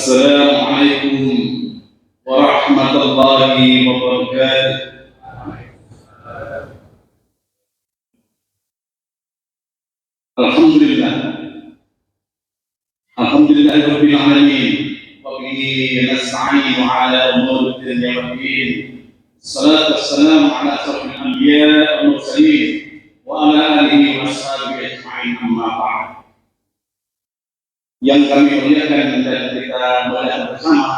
Assalamualaikum warahmatullahi wabarakatuh. Alhamdulillah. Alhamdulillahirabbil alamin. Wa bihi nasta'inu ala umuri dunya waddin. Salatu wassalamu ala asyrafil anbiya wal mursalin wa ala alihi wa ashabihi ajma'in, amma ba'd. Yang kami muliakan dan kita melihat bersama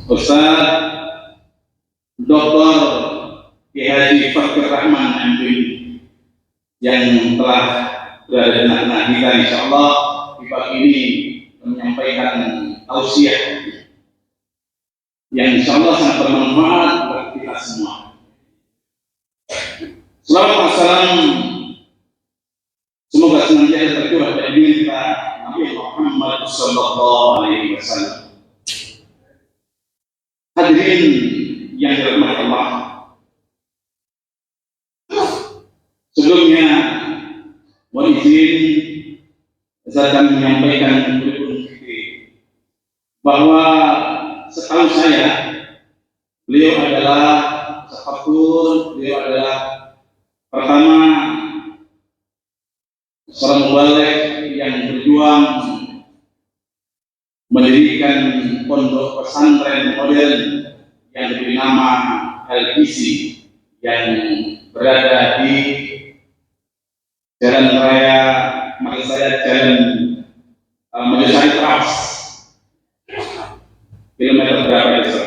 Ustaz Dr. Haji Fakir Rahman MPI yang telah berada di tengah-tengah kita, insyaallah di pagi ini menyampaikan tausiah yang insyaallah sangat bermanfaat bagi kita semua. Selamat salam semoga senantiasa tercurah dari diri kita Nabi Muhammad sallallahu alaihi wasallam. Hadirin yang dirahmati Allah, sebelumnya mohon izin saya akan menyampaikan bahwa setahu saya beliau adalah sahabat, beliau adalah pertama seorang mubaligh yang berjuang mendirikan pondok pesantren modern yang diberi nama LPC yang berada di Jalan Raya Maksaya, Jalan Majesari Trans, kilometer berapa itu?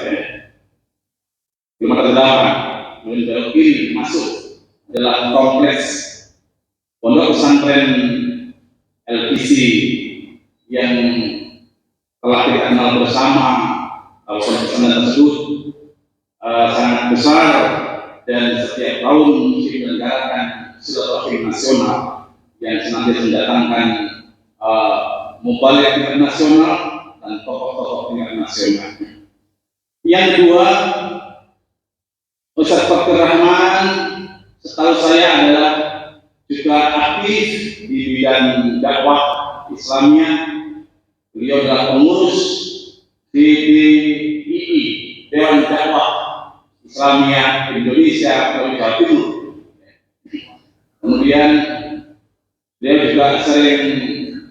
Kilometer 8. Kemudian belok kiri masuk adalah kompleks pondok pesantren LPC yang telah kita kenal bersama. Pondok pesantren tersebut sangat besar dan setiap tahun menyelenggarakan silaturahmi nasional yang senantiasa mendatangkan mubaligh internasional dan tokoh-tokoh internasional. Yang kedua, Ustaz Fakir Rahman setahu saya adalah juga aktif di bidang dakwah Islamnya. Beliau adalah pengurus DDII, Dewan Dakwah Islamiyah Indonesia atau Jawa Timur. Kemudian dia juga sering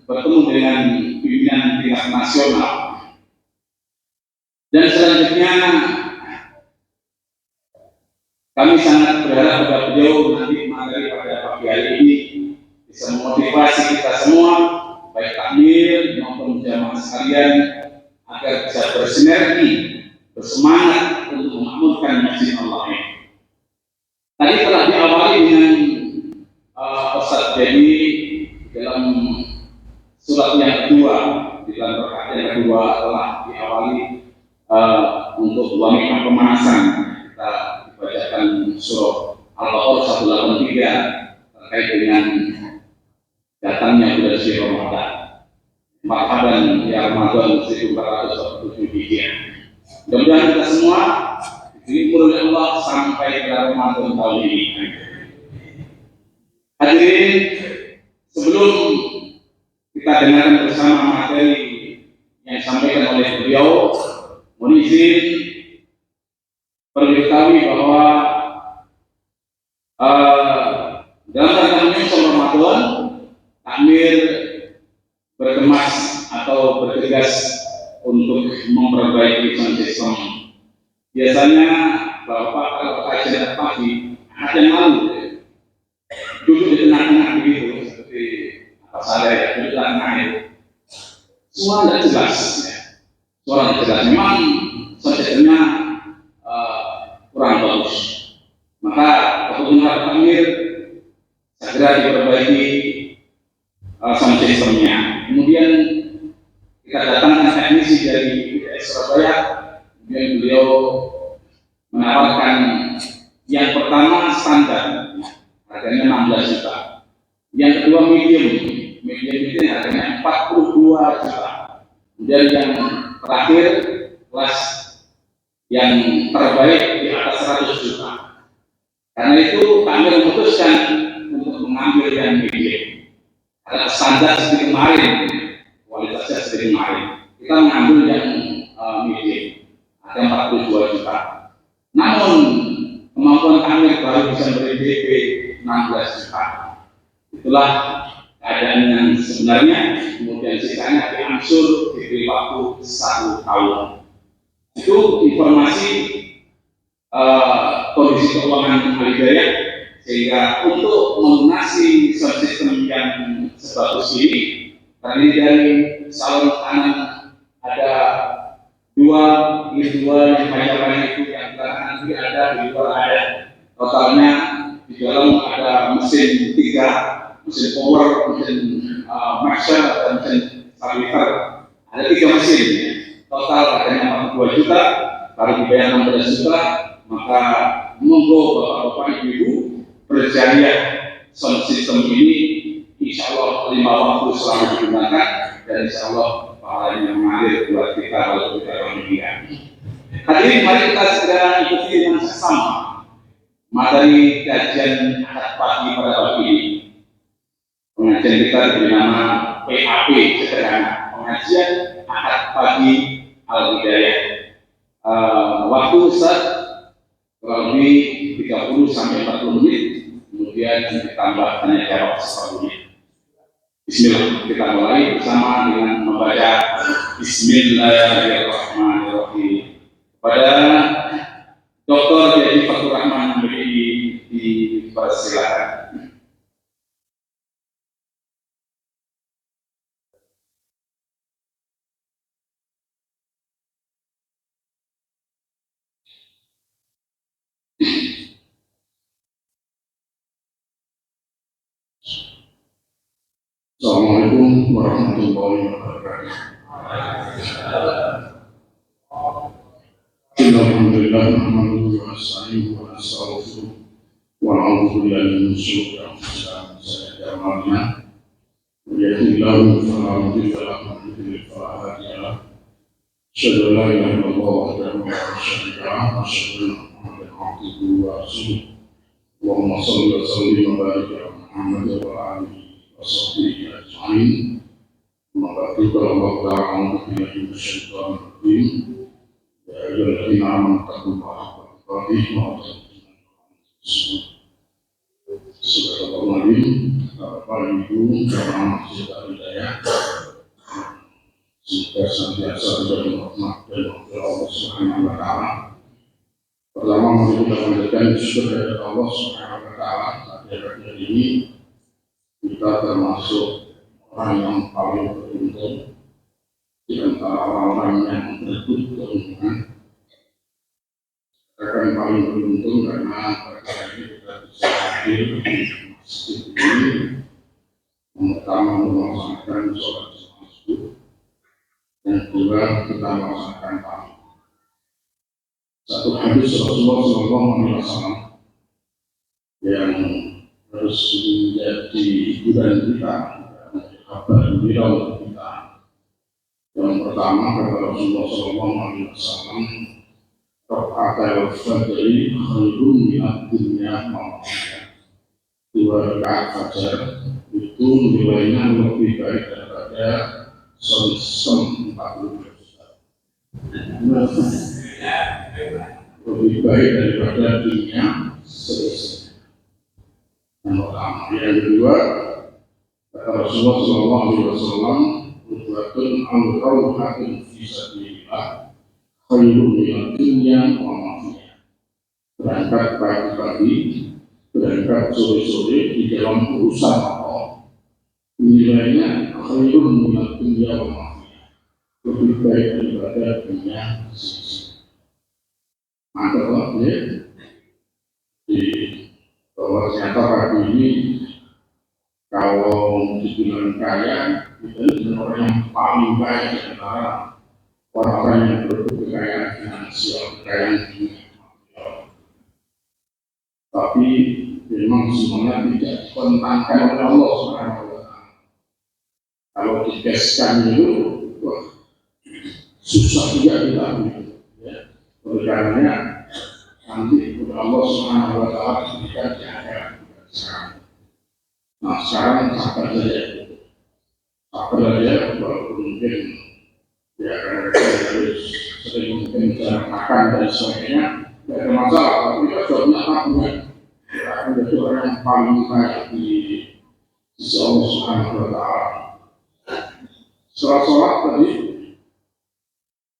bertemu dengan pimpinan tingkat nasional. Dan selanjutnya kami sangat berharap kepada beliau nanti materi pada pagi hari ini bisa memotivasi kita semua, baik takmir maupun jamaah sekalian, agar bisa bersinergi, bersemangat untuk memakmurkan masjid Allah ini. Tadi telah diawali dengan Ustaz Jadi dalam surat yang kedua, di dalam rakaat yang kedua telah diawali untuk wanita pemanasan. Kita dibacakan surah Al-Baqarah 183 terkait dengan datangnya bulan suci Ramadan. Marhaban ya Ramadan 1447 Hijriah. Mudah-mudahan kita semua dihibur oleh Allah sampai ke Ramadan tahun ini. Hadirin, sebelum kita dengarkan bersama materi yang disampaikan oleh beliau, mohon izin perlu diketahui bahwa dalam rangka menyusul Ramadan, takmir berkemas atau bergegas untuk memperbaiki sistem. Biasanya Bapak kalau kajian pagi ada yang malu duduk di tengah-tengah begitu, seperti apa saya duduk di tengah itu, suara tidak jelas, ya. Suara tidak jelas, memang subjeknya kurang bagus. Maka keputusan takmir segera diperbaiki sound sistemnya. Kemudian kita datangkan teknisi dari Surabaya, kemudian beliau menawarkan yang pertama standar, harganya 16 juta. Yang kedua medium itu harganya 42 juta. Kemudian yang terakhir kelas yang terbaik di atas 100 juta. Karena itu kami memutuskan untuk mengambil yang medium. Karena standar seperti kemarin seperti kemarin. Kita mengambil yang medium, ada 42 juta. Namun kemampuan takmir baru bisa memberi DP 16 juta. Itulah keadaan yang sebenarnya. Kemudian sisanya diangsur diberi waktu 1 tahun. Itu informasi kondisi keuangan Al-Hidayah, sehingga untuk melunasi sistem yang sebagus ini terdiri dari salon kanan ada dua yang bayarannya itu yang belakang nanti ada di luar ada. Totalnya di dalam ada mesin 3, mesin power, mesin mixer dan mesin stabilizer. Ada 3 mesin. Total harganya 42 juta, baru dibayar 16 juta. Maka monggo bapak-bapak ibu-ibu berjaya sound system ini, insya Allah 5 waktu selalu digunakan dan insya Allah pahalanya mengalir buat kita kalau kita meninggal. Hadirin, mari kita segera ikuti dengan seksama materi kajian Ahad pagi pada pagi ini. Pengajian kita diberi nama PAP sederhana, pengajian Ahad pagi Al-Hidayah. Waktu Ustaz kurang lebih 30 sampai 40 menit, kemudian ditambah tanya jawab 10 menit. Bismillah, kita mulai bersama dengan membaca Bismillahirrahmanirrahim pada Dr. Jadi Fatur Rahman dipersilakan. Assalamualaikum warahmatullahi wabarakatuh. Alhamdulillah, nahmaduhu wa nasta'inuhu wa nastaghfiruh wa na'udzu billahi min shururi anfusina wa min sayyiati a'malina. Man yahdihillahu fala mudilla lahu wa man yudlil fala hadiya lahu. Asyhadu an la ilaha illallah wahdahu la syarika lahu wa asyhadu anna Muhammadan abduhu wa rasuluh. Allahumma shalli wa sallim wa barik ala Muhammad wa ala alihi wasahbihi ajma'in. Maka kita Allah Ta'ala a'udzubillahi minasyaitonir rajim. Ya ayyuhalladzina amanu taqullaha haqqa tuqatih wa la tamutunna Subhanallah. Bapak Ibu jamaah Masjid Al-Hidayah, semoga senantiasa diberi rahmat dan berkah Allah Subhanahu wa Ta'ala. Pertama, mari kita panjatkan syukur kepada Allah Subhanahu wa Ta'ala. Akhir-akhir ini kita termasuk orang yang paling beruntung di antara orang-orang yang berebut keuntungan. Kita akan paling beruntung karena perkara ini kita bisa hadir di masjid ini, pertama melaksanakan sholat subuh, dan kedua kita melaksanakan tamu. Satu hadis Rasulullah SAW yang harus menjadi hiburan kita, kabar gembira untuk kita. Yang pertama kata Rasulullah SAW, Rakaat al-Fajri khairun minad dunya wa ma fiha. 2 rakaat fajar itu nilainya lebih baik daripada som-som 40 juta. Lebih baik daripada dunia selesai. Yang pertama. Yang kedua, kata Rasulullah SAW, "Udwatun al-rawhatun fi sabilillah khairun minad dunya wa ma fiha." Berangkat pagi-pagi, berangkat sore-sore di dalam urusan Allah, nilainya khairun minad dunya wa ma fiha, lebih baik daripada dunia selesai. Maka ya, bahwa ternyata pagi ini kalau dibilang kaya, itu adalah orang yang paling baik di antara orang-orang yang berebut kekayaan finansial, kekayaan dunia. Tapi memang semuanya tidak dikontentkan oleh Allah Subhanahu wa Ta'ala. Kalau dikasihkan itu, wah, susah juga kita begitu. Ya. Oleh karenanya nanti Allah Subhanahu wa Ta'ala berikan di akhirat sekarang. Nah sekarang sabar saja, walaupun mungkin Ya karena kita harus sering mungkin jarang makan dan sebagainya, tidak ada masalah. Tapi kita sudah punya tabungan. Ya, akan jadi orang yang paling baik di sisi Allah Subhanahu Wa Taala. Setelah sholat tadi,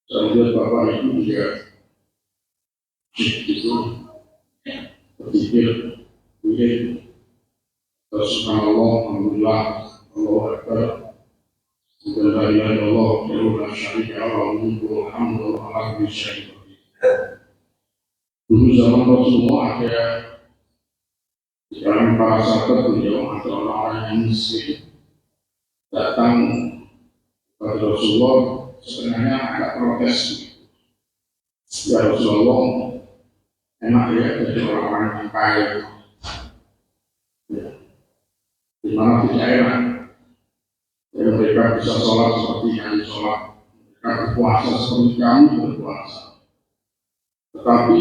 saya lihat bapak ibu juga itu berpikir, Subhanallah, Alhamdulillah, Allahu Akbar. La ilaha illallah wa la syarika lahu lahul hamdu wa ala kulli syai'in qadir. Dulu zaman Rasulullah ada sekarang para sahabat beliau atau orang-orang yang miskin datang kepada Rasulullah sebenarnya agak protes. Ya Rasulullah, enak ya jadi orang-orang yang kaya. Ya. Di mana tidak enak. Ya, mereka bisa sholat seperti kami sholat, mereka berpuasa seperti kami berpuasa. Tetapi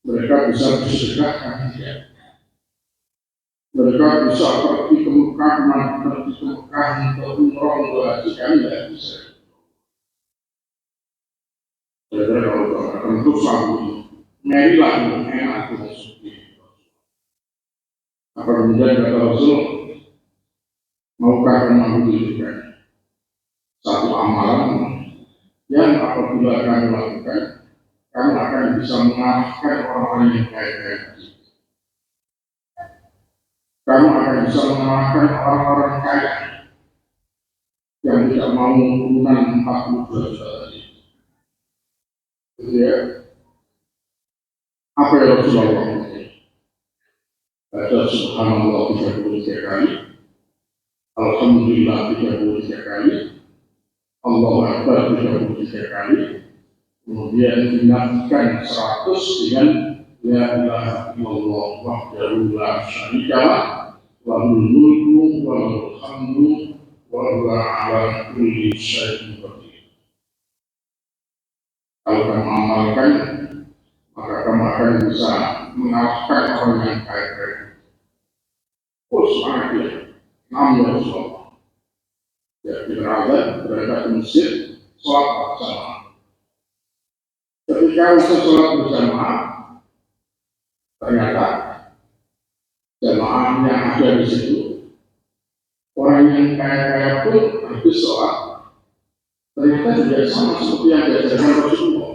mereka bisa bersedekah, kami tidak. Mereka bisa pergi ke Mekah, pergi ke Mekah untuk umroh, untuk haji, kami tidak bisa. Jadi kalau tentu satu, marilah yang enak dengan suci. Apa kemudian kata Rasul? Maukah kamu menunjukkan satu amalan yang apabila kamu lakukan, kamu akan bisa mengalahkan orang-orang yang kaya-kaya tadi. Kamu akan bisa mengalahkan orang-orang kaya yang tidak mau turunan 42 juta tadi. Gitu ya. Apa yang Rasulullah ngomong? Baca Subhanallah 33 kali. Alhamdulillah 33 kali, Allahu Akbar 33 kali, kemudian dinafikan 100 dengan La ilaha illallah wahdahu la syarika lah, lahul mulku wa lahul hamdu wa huwa ala kulli syai'in qadir. Kalau kamu amalkan, maka kamu akan bisa mengalahkan orang yang kaya-kaya. Oh, semangat ya. Namun Rasulullah ya berada di masjid sholat berjamaah. Ketika usai sholat berjamaah, ternyata jamaah yang ada di situ orang yang kaya-kaya pun habis sholat ternyata juga sama seperti yang diajarkan Rasulullah.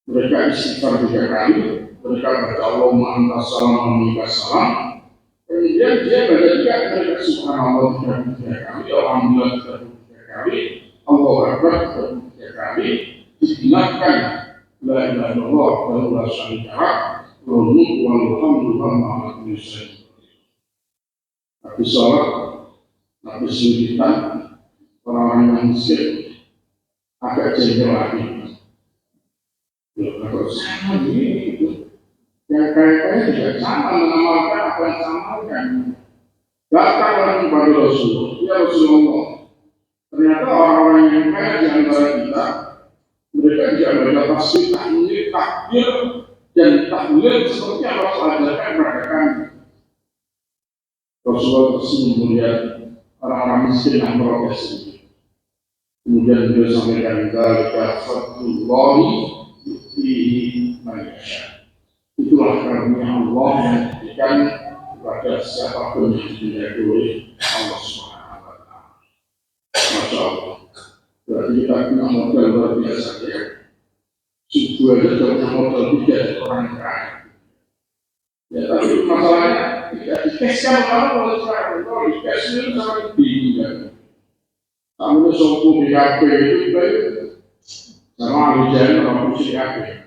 Mereka istighfar 3 kali, mereka baca Allahumma anta salam wa minka salam. Kemudian dia baca juga mereka Subhanallah 33 kali, Alhamdulillah 33 kali, Allahu Akbar 33 kali, digunakan La ilaha illallah wa la syarika lah, lahul mulku wa lahul hamdu wa huwa ala kulli syai'in qadir. Habis sholat, habis wiridan, orang-orang yang miskin agak jengkel lagi. Ya, kalau sama gitu. Yang kaya-kaya juga sama mengamalkan apa yang sama kan. Datang orang kepada Rasulullah, ya Rasulullah. Ternyata orang-orang yang kaya di antara kita, mereka juga baca tasbih, tahmid, takbir dan tahlil seperti yang Rasul ajarkan kepada kami. Rasulullah tersebut melihat orang-orang miskin yang protes ini. Kemudian beliau sampaikan dzalika fadlullahi yu'tihi man yasha. Itulah karunia Allah yang diberikan kepada siapapun yang dimiliki oleh Allah Subhanahu Wa Taala. Masya Allah. Berarti kita punya modal luar biasa ya. Subuh aja punya modal 3 orang kaya. Ya tapi masalahnya tidak dikasihkan kalau sekarang kalau dikasih itu sangat bingung kan. Kamu sopo BKP itu baik sama ahli jalan orang kursi BKP.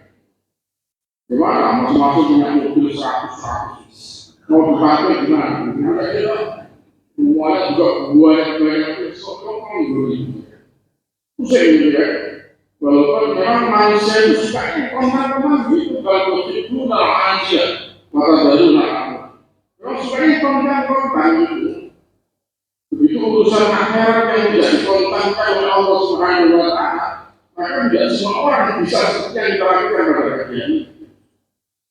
Gimana? Masuk-masuk punya mobil 100 mau dipakai gimana? Gimana aja semuanya juga banyak sokong gitu. Pusing gitu ya. Walaupun memang manusia itu suka kontak gitu. Kalau itu dalam manusia, maka baru nak. Kalau suka kontak gitu. Begitu urusan akhirat yang tidak dikontakkan oleh Allah Subhanahu Wa Taala, maka tidak semua orang bisa seperti yang dilakukan pada kalian.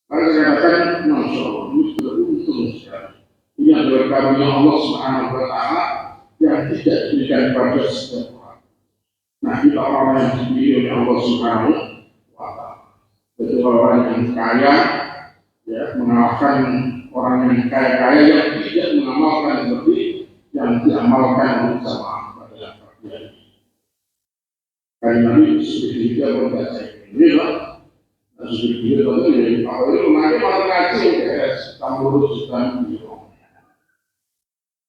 Maka saya katakan, Masya Allah, ini sudah untung sekali. Ini adalah karunia Allah Subhanahu Wa Taala yang tidak diberikan pada setiap orang. Nah, kita orang yang dipilih oleh Allah Subhanahu wa Ta'ala. Jadi orang yang kaya, ya, mengalahkan orang yang kaya-kaya yang tidak mengamalkan seperti yang diamalkan oleh jamaah pada pagi hari. Karena Nabi sudah juga membaca ini lah, sudah juga tahu ini. Kalau itu nanti malah ngaji ya, kamu urus dan biro.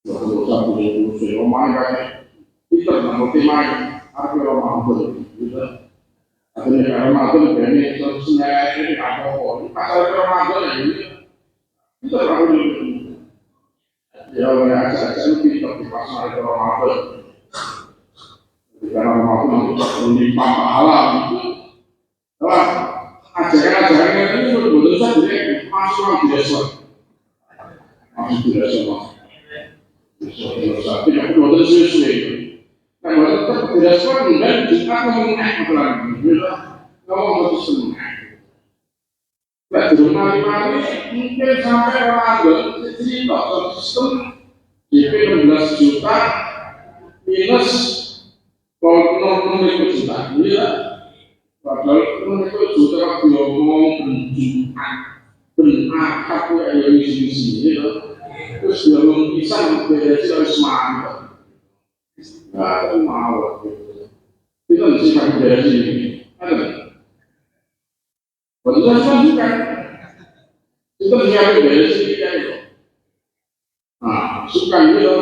Kalau satu urus rumah kan, kita nggak main, apa rumah itu, gitu. Akhirnya Ramadan ini seharusnya ini apa pun pasal Ramadan ini kita perlu ya oleh aja kita di pasal Ramadan karena Ramadan itu melimpah pahala itu lah ajaran-ajaran ini betul-betul saja masuk biasa tidak betul sesuai kalau tetap tidak sesuai dan kita mengenai lagi kalau harus senang nah di rumah mungkin sampai Ramadan jadi dokter sistem DP 16 juta minus kalau 0,5 juta ya padahal 0,5 juta diomong benjukan benar aku yang isi-isi terus dia bisa berarti harus mantap nggak mau kita mesti pakai dari sini ada betul juga kita siapin dari sini kan nah suka gitu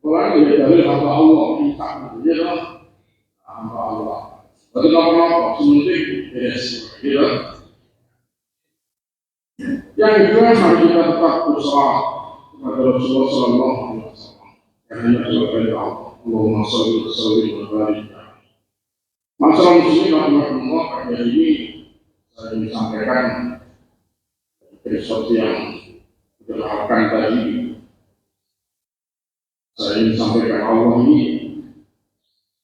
orang yang dari hamba Allah minta gitu hamba Allah berarti apa sementing beres gitu yang kedua harus kita tetap berusaha kepada Rasulullah Sallallahu Alaihi Wasallam karena sebagai Allahumma sholli wa sallim wa barik. Masalah muslim rahmatullah pada hari ini saya disampaikan seperti yang dilakukan tadi. Saya ingin sampaikan Allah ini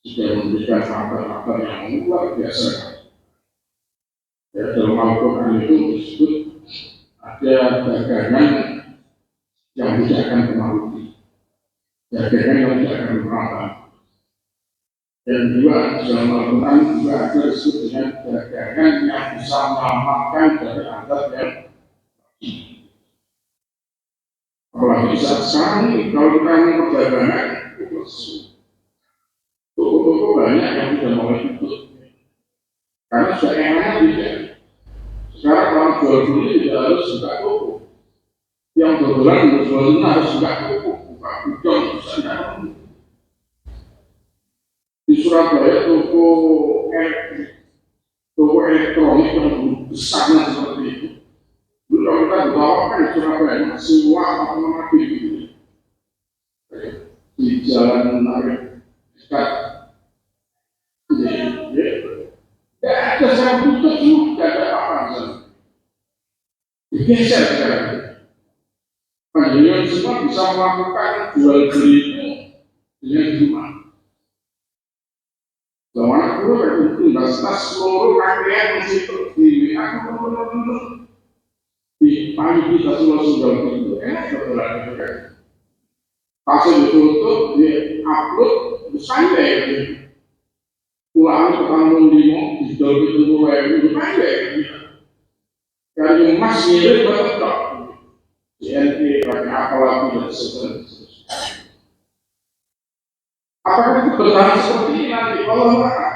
sudah memberikan kabar-kabar yang luar biasa. Ya, dalam Al-Quran itu disebut ada dagangan yang tidak akan pernah rugi, dagangan yang tidak akan pernah rugi. Dan juga dalam Al-Quran juga ada disebut dengan dagangan yang bisa menyelamatkan dari azab yang rugi. Apalagi saat sekarang ini kalau kita mau perdagangan, toko-toko banyak yang sudah mulai tutup karena sudah enaknya tidak. Sekarang kalau jual beli tidak harus buka toko. Yang berbulan berjualan harus buka toko, buka gudang, misalnya. Di Surabaya toko elektronik yang besarnya seperti itu. Dulu kalau kita bawakan di Surabaya masih apa gitu. Di jalan dekat, ya ada saya butuh juga ada apa-apa. Digeser sekarang. Panjenengan semua bisa melakukan jual beli itu dengan rumah. Zaman aku itu tas seluruh pakaian masih di aku di pagi kita semua sudah itu enak betul itu kan. Pasal ditutup di upload sampai pulang ke kampung Limo di jual itu itu sampai kalau emas mirip betul. JNP pakai apa lagi dan seterusnya. Apakah itu bertahan seperti ini nanti? Allah Ta'ala.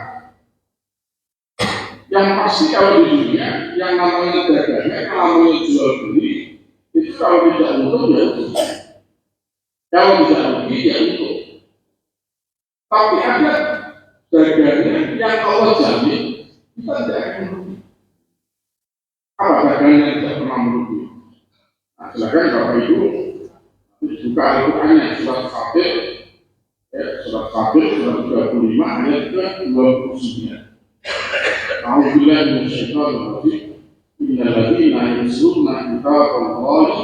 Yang pasti kalau di dunia yang namanya dagangan, yang namanya jual beli itu kalau tidak untung ya untung. Kalau tidak rugi ya untung. Tapi ada dagangan yang Allah jamin kita tidak akan rugi. Apa dagangan yang tidak pernah merugi? Nah, silakan Bapak Ibu buka Al-Qurannya surat Fatir, surat Fatir surat 35 ayat ke-29. A'udzubillahi minasyaitonir rajim. Innal ladzina yansuruna kitaballahi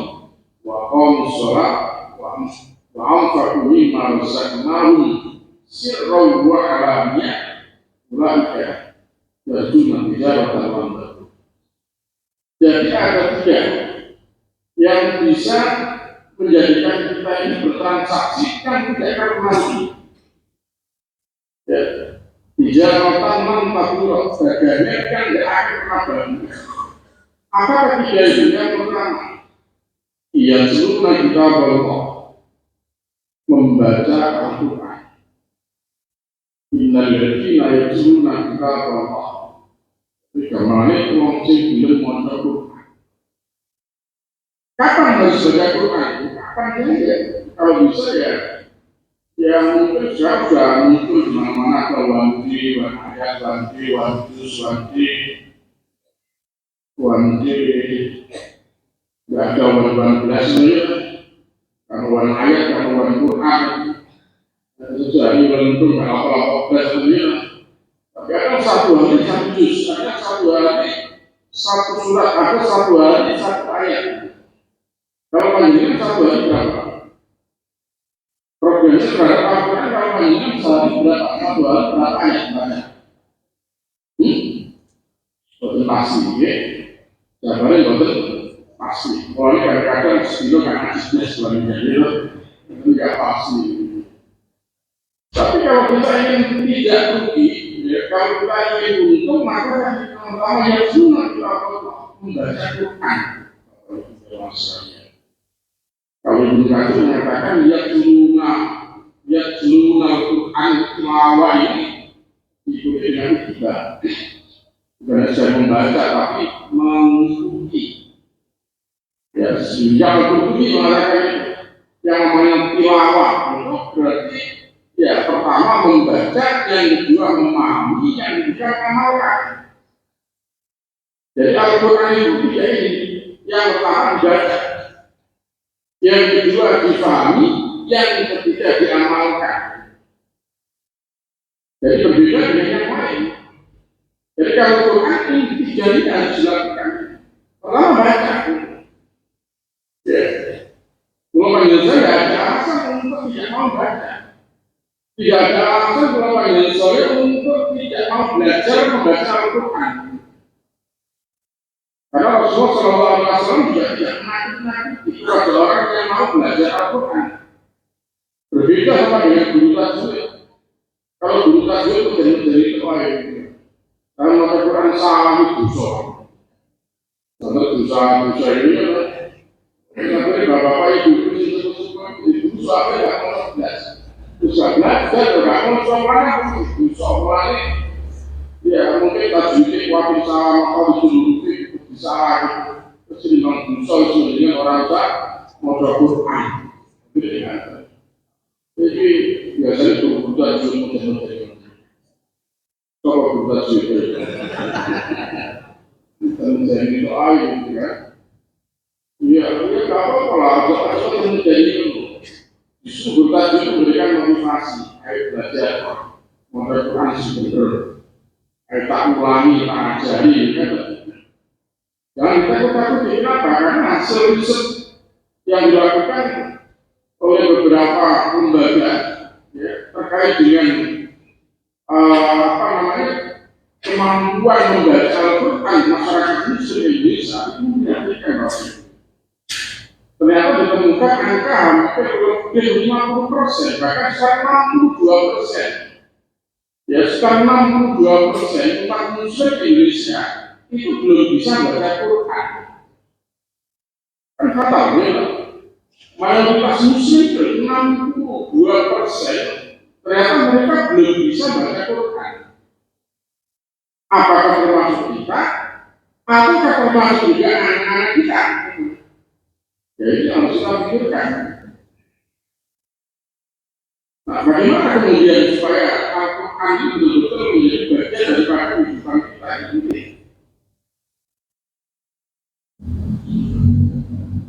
wa aqamus sholata wa anfaqu mimma razaqnahum sirran wa alaniyah ulaika yarjuna tijaratan lan tabur. Jadi ada tiga yang bisa menjadikan kita ini bertransaksi kan tidak akan mati. Ya. Tijaratan man taburot, dagangnya kan tidak akan pernah banyak. Apa ketiga itu? Yang pertama, ia seluruh kita Allah, membaca Al-Quran. Innal ladzina yatluna kitaballah, kemana orang sing belum mau Quran. Kapan harus baca Quran? Kapan saja? Kalau bisa ya mungkin sudah muncul di mana-mana ke wanti, ayat wanti, wantus, wanti, nggak ada wan belas saja. Kalau wan ayat, kalau wan Quran, jadi bentuk kalau belas saja. Tapi ada satu hari satu juz, ada satu hari satu surat, ada satu hari satu ayat. Kalau panjangnya satu hari berapa? Programnya terhadap Al-Quran kalau panjangnya sehari berapa? Satu hari berapa ayat banyak? Betul pasti, ya. Jawabannya betul pasti. Kalau ini kadang-kadang sebelum karena bisnis selanjutnya itu tidak pasti. Tapi kalau kita ingin tidak rugi, ya, kalau kita ingin untung, maka yang pertama yang sunnah kita membaca Quran. Kalau Ibnu Katsir mengatakan lihat Quran tilawah ini diikuti dengan tiga. Bukan saja membaca tapi mengikuti. Ya, sejak Al-Qurtubi mengatakan yang namanya tilawah itu berarti ya pertama membaca, yang kedua memahami, yang ketiga mengamalkan. Jadi Al-Quran itu tidak ini, yang pertama dibaca, yang kedua difahami, yang ketiga diamalkan. Jadi berbeda dengan yang lain. Jadi kalau Quran ini tiga ini harus dilakukan. Pertama baca. Ya. Kalau panggil saya tidak ada alasan untuk tidak mau baca. Tidak ada alasan kalau panggil saya untuk tidak mau belajar membaca Al-Quran. Karena Rasulullah SAW juga tidak menakut-nakuti kepada orang yang mau belajar Al-Quran. Berbeda sama dengan guru tajwid. Kalau guru tajwid itu dari ketua itu. Kalau membaca Quran salah itu dosa. Karena dosa ini adalah bapak-bapak ibu itu dosa apa yang mau belajar. Dosa belajar juga mau soalnya dosa mulai. Ya mungkin tajwid waktu salah maka disuruh salah itu. Terus dengan dosa sebenarnya orang tak mau Quran. Jadi biasanya itu bukan cuma kalau kita sih, dan saya ini doa gitu kan, iya kalau aja menjadi itu, justru berkat itu memberikan motivasi, ayo belajar, modal Quran sebentar, ayo tak ulangi, tak ajari, kan? Jangan kita takut kenapa? Karena hasil riset yang dilakukan oleh beberapa lembaga ya, terkait dengan kemampuan membaca Al-Quran masyarakat Muslim Indonesia itu menyatakan bahwa ternyata ditemukan angka hampir lebih 50%, bahkan sekitar 62%. Ya, sekitar 62% umat Muslim Indonesia itu belum bisa baca Quran. Kan fatalnya mayoritas Muslim itu 62%. Ternyata mereka belum bisa baca Quran. Apakah termasuk kita? Ataukah termasuk juga anak-anak kita? Jadi harus kita pikirkan. Nah, bagaimana kemudian supaya Al-Quran itu betul-betul menjadi bagian daripada kehidupan kita ini?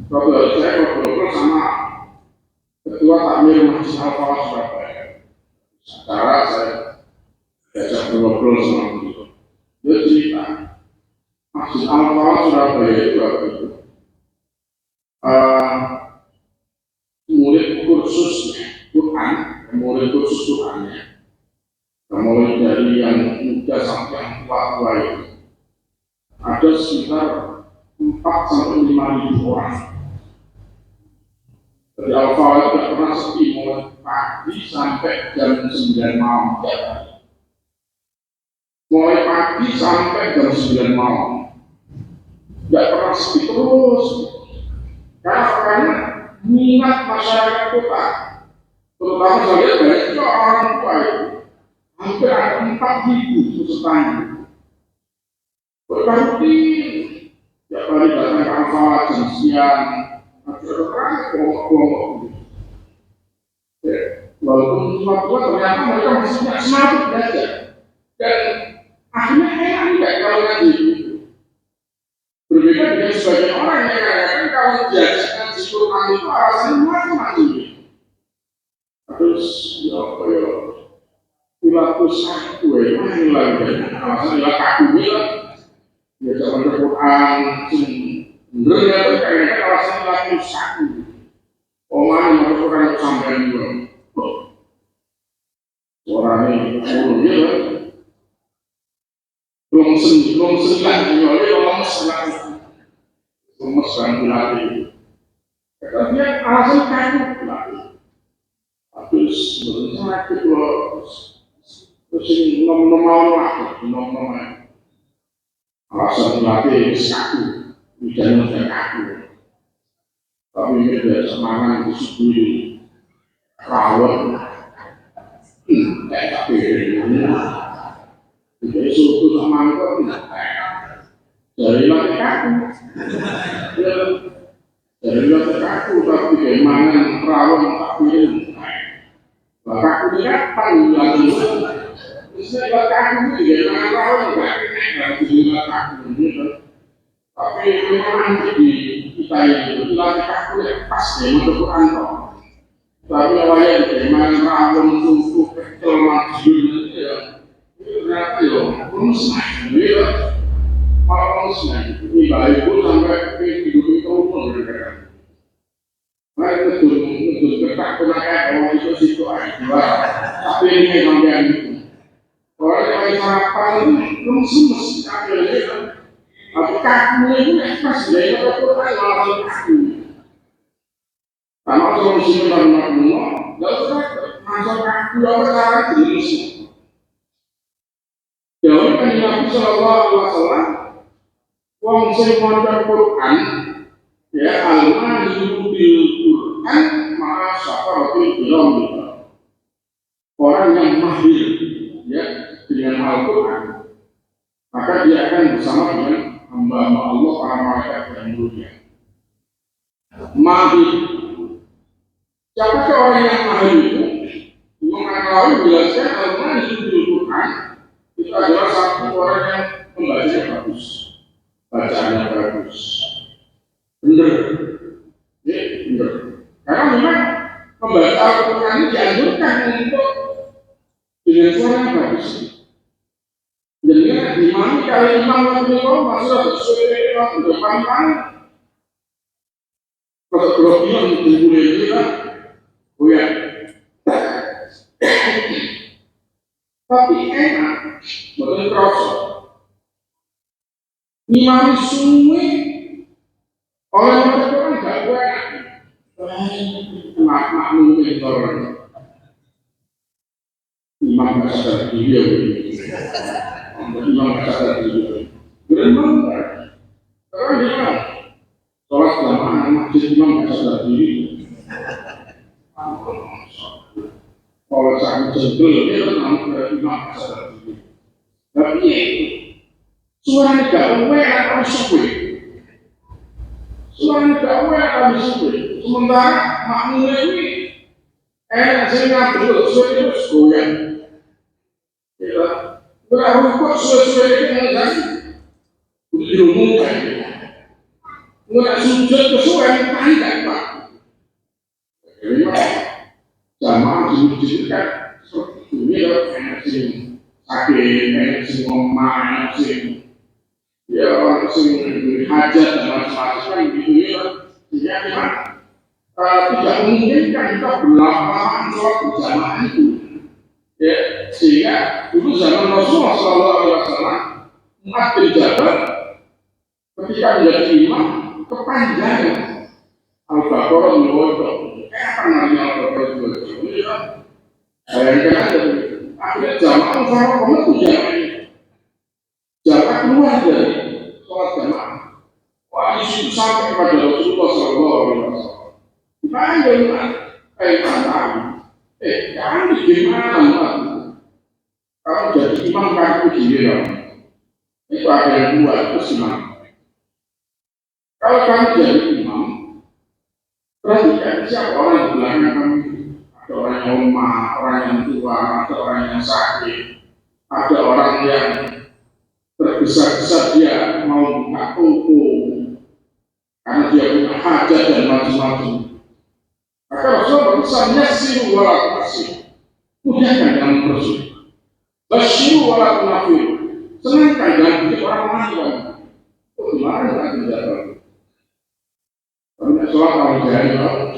Suatu hari saya ngobrol sama Ketua Takmir Masjid Al-Falah Surabaya. Secara saya diajak ngobrol sama beliau. Dia cerita, Masjid Al-Falah Surabaya itu apa itu? Murid kursus Quran, murid kursus Qurannya, mulai dari yang muda sampai yang tua itu, ada sekitar 4-5 ribu orang. Dari Al-Falah itu tidak pernah sepi, mulai pagi sampai jam 9 malam tiap hari. mulai pagi sampai jam 9 malam, nggak pernah sepi terus. Karena minat masyarakat kota, terutama saya lihat banyak juga orang tua itu, hampir ada 4.000 pesertanya. Berarti tiap hari datang ke Alfa jam siang, ada kelompok-kelompok. Walaupun cuma tua, ternyata mereka masih punya semangat belajar. Dan akhirnya enak juga kalau ngaji. Berbeda dengan sebagian orang yang katakan kalau diajak ngaji Quran itu alasannya macam-macam. Terus ya pilatus aku ini lagi alasan ya kaku bilang ya jangan Quran bener ya kayaknya alasan pilatus aku orang yang Quran sampai juga orangnya ya belum senang nyoleh orang lemes dilatih. Tapi alasan kaku dilatih. Habis berencana kedua terus nom-nomal lah, nom-nomal. Alasan dilatih kaku, jangan kaku. Tapi ini ada semangat disebut rawon. Kayak ini. Jadi suatu sama itu dari latih kaku, dari latih kaku tapi bagaimana rawon tak pilih, kaku ini kan latih itu, misalnya latih kaku ini bagaimana rawon tak pilih kaku ini, tapi memang di kita ini latih kaku yang pas dengan Quran kok, tapi awalnya bagaimana rawon tubuh kecil maju itu ya. Ternyata ya, musnah, ya, malah musnah. Ini baik pun sampai hidup itu pun bergerak. Mereka betul ketak penakai orang itu situ aja. Tapi ini sampai itu. Orang yang sarapan itu lemes akhirnya. Tapi kaku itu pas dari orang malah kaku. Karena solusi benar-benar nggak usah masuk kaku apa cara jenis. Jauh kan Nabi Sallallahu Alaihi Wasallam, wong sing maca Quran, ya al-mahir bil Quran, maka syafaratul bilam. Orang yang mahir, ya dengan Al-Quran, maka dia akan bersama dengan hamba-hamba Allah para malaikat yang mulia. Mahir, siapa orang yang mahir itu? Mengetahui jelaskan al-mahir bil Quran. Itu adalah satu orang yang membacanya bagus, bacaannya bagus, benar, ya benar. Karena memang membaca Al-Quran ini dianjurkan untuk dengan suara yang bagus. Jadi imam kali imam itu masalah sesuai dengan depan kalau bilang boleh juga, oh ya. Tapi enak, betul terasa. Imam sungai orang itu kan gak enak. Mak mungkin orang imam gak sadar diri. Imam gak sadar diri. Benar karena dia sholat jamaah masjid imam gak sadar diri. Kalau sangat jengkel, dia kan imam sadar diri. Tapi suara gak aware atau suwe. Suara gak aware atau suwe. Sementara makmumnya ini saya ngatur suwe itu goyang. Ya, berapa kok suwe-suwe itu yang diumumkan. Nggak sujud kesuwen panjang Pak. Jadi jamaah diwujudkan seperti ini loh, enak sing sakit, enak sing ngomong, enak sing ya orang sing hajat dan macam-macam kan gitu ya. Sehingga memang tidak memungkinkan kita berlama-lama sholat berjamaah itu. Ya, sehingga dulu zaman Rasulullah SAW Mu'adz bin Jabal ketika menjadi imam kepanjangan Al-Baqarah menyebutkan apa namanya Al-Baqarah itu bayangkan aja akhirnya jamaah sama pemetu jamaah ini keluar dari sholat jamaah. Wah, itu sampai pada Rasulullah SAW. Dipanggil kan, kamu gimana? Kamu jadi imam kamu gini dong. Itu ada yang buat itu imam. Kalau kamu jadi imam, berarti kan siapa orang yang belakang kamu? Ada orang yang lemah, orang yang tua, ada orang yang sakit, ada orang yang tergesa-gesa dia mau buka toko karena dia punya hajat dan macam-macam. Maka Rasulullah berpesannya siru wala kasih, mudahkan dalam bersulit. Basyiru wala tunafir, senangkan dalam hidup orang lain. Gimana kan tidak tahu? Kalau tidak sholat kalau jahil kalau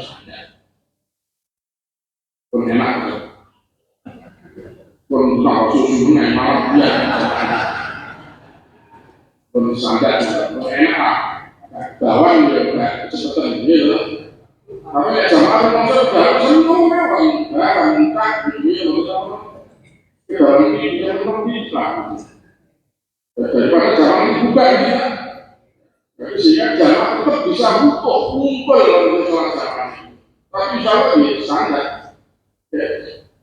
pun enak, pun tahu susu dengan malam dia, pun sadar pun enak. Bawang juga cepetan gitu. Tapi ya jamaah masuk dalam semua bawang, entah gitu dalam ini yang lebih lah. Daripada jamaah dibuka gitu. Jadi sehingga jamaah tetap bisa kumpul dalam sholat jamaah. Tapi sholat ini standar.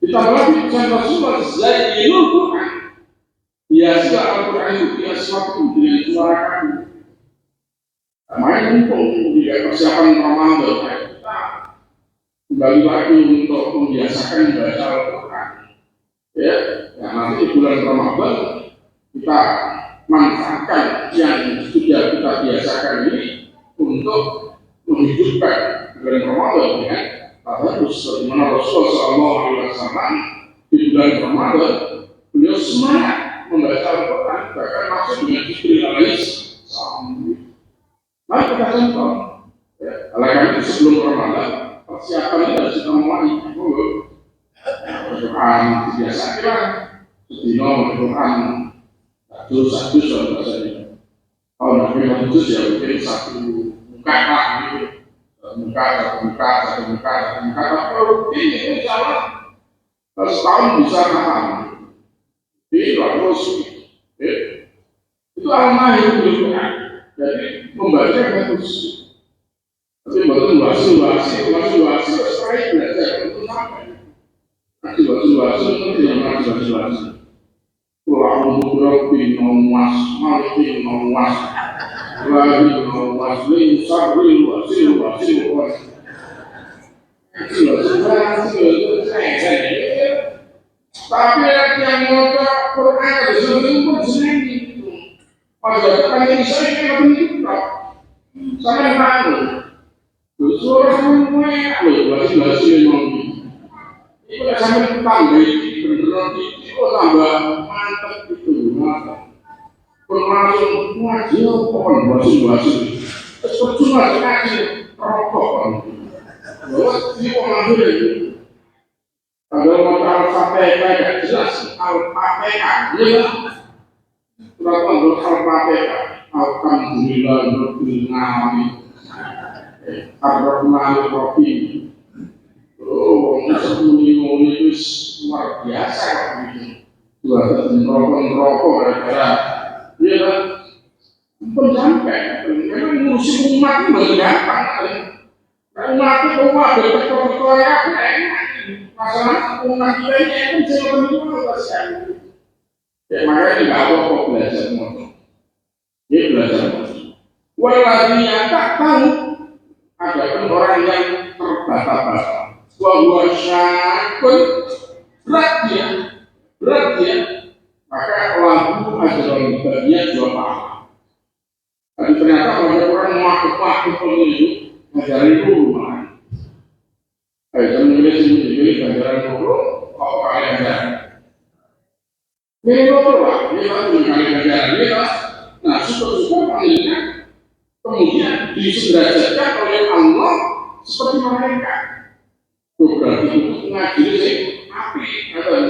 Ditambah lagi pesan Rasulullah Zainul Quran. Biasa Al-Quran itu biasa waktu dengan suara kami. Main mumpung di persiapan Ramadan kita kembali lagi untuk membiasakan baca Al-Quran. Ya, nanti bulan Ramadan kita manfaatkan yang sudah kita biasakan ini untuk menghidupkan bulan Ramadan ya. Harus sebagaimana Rasulullah SAW di bulan Ramadan beliau semangat membaca Al-Quran, bahkan masuk dengan Jibril alaihissalam. Mari kita contoh, ya, oleh karena itu sebelum Ramadan persiapan harus kita mulai dulu. Al-Quran biasa kita sedino Al-Quran satu saja. Kalau nak memang itu ya mungkin satu muka lah gitu, muka. Kalau ini insyaallah setahun bisa paham. Ini bagus, itu al-mahir dulu kan. Jadi membaca bagus, tapi betul wasi setelah belajar untuk sampai nanti wasi itu yang wasi. Pulang berarti nomas, maliki nomas, lagi nomas, linsabri wasi. Tapi yang mau Quran itu pun senang gitu. Pada depan ini saya kena begitu tak, saya tahu. Suara semua wasi memang. Itu dah sampai tambah beneran itu tambah mantap itu mantap. Berlangsung ngaji pokok wasi. Percuma ngaji rokok. Lalu ini orang itu. Kalau masalah sampai tidak jelas al-Fatihah, ya. Berapa untuk al-Fatihah? Alhamdulillah Rabbil Alamin. Ar-Rahmanir Rahim. Oh, muni itu luar biasa ini. Dua rokok gara-gara dia kan pensampai. Memang ngurusin umat itu gampang. Umat itu betul-betul ya enak. Masalah umat kita ini kan jangan betul-betul. Ya makanya nggak apa-apa belajar motor. Dia belajar motor. Waladina tak tahu ada orang yang terbata-bata. Bahwa syakun berat dia. Maka lahu ajrun bagian dua pahala. Tapi ternyata banyak orang mengaku pemilu ajaran guru malah. Saya menulis ajaran guru, apa kalian ajaran? Ini lah, ini kan kalian ajaran ini lah. Nah, syukur panggilnya kemudian disederajatkan oleh Allah seperti mereka. Berarti itu ngaji sih api atau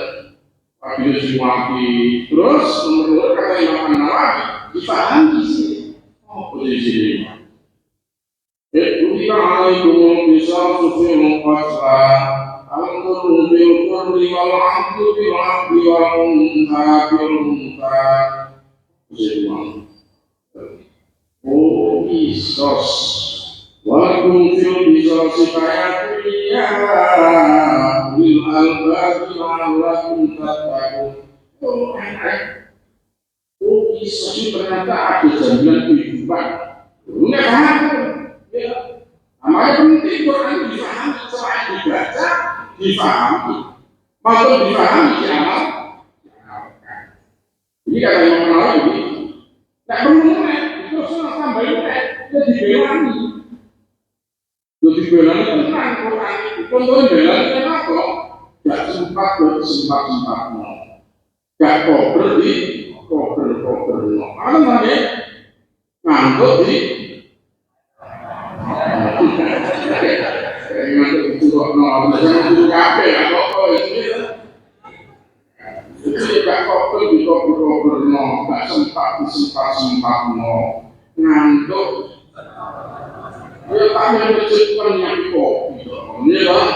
api semua api terus menurut kata Imam Nawawi dipahami sih posisi ini. Ketika alaikum bisa sufi mengkasa alhamdulillah bil qurri wal abdu bil abdi wal unta bil unta Jadi oh Isos, walaupun film Isos supaya kuliah bil albab walaupun tahu. Oh Isos itu ternyata ada jaminan kehidupan. Enggak paham, ya. Namanya penting Quran difahami selain dibaca, difahami, maupun difahami diamal. Ini kata yang mengenal ini, tak perlu mulai, itu semua tambah mulai, dia dibelani. Dia dibelani tentang Quran itu, contohnya belani kenapa? Gak sempat no. Gak kober di kober no. Apa namanya? Ngantuk di ngantuk di turun no. Jangan dulu kafe ya, kok ini. Jadi gak kober di kober no, gak sempat no. Ngantuk. Dia tak menciptakan yang kopi. Ini lah.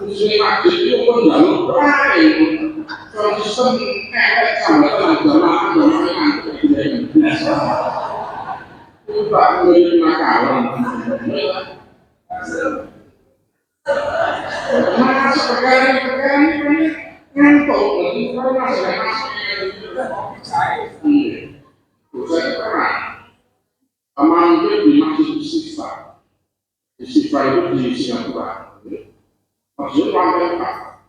Musuhnya majid itu pun dalam lain. Konsisten efek sambatan agama ngantuk. Itu tak memiliki nakalan. Masuk perkara-perkara ini ngantuk. Kalau masuk saya pernah amandir di Masjid Istighfar. Istighfar itu di Singapura. Maksudnya lantai 4.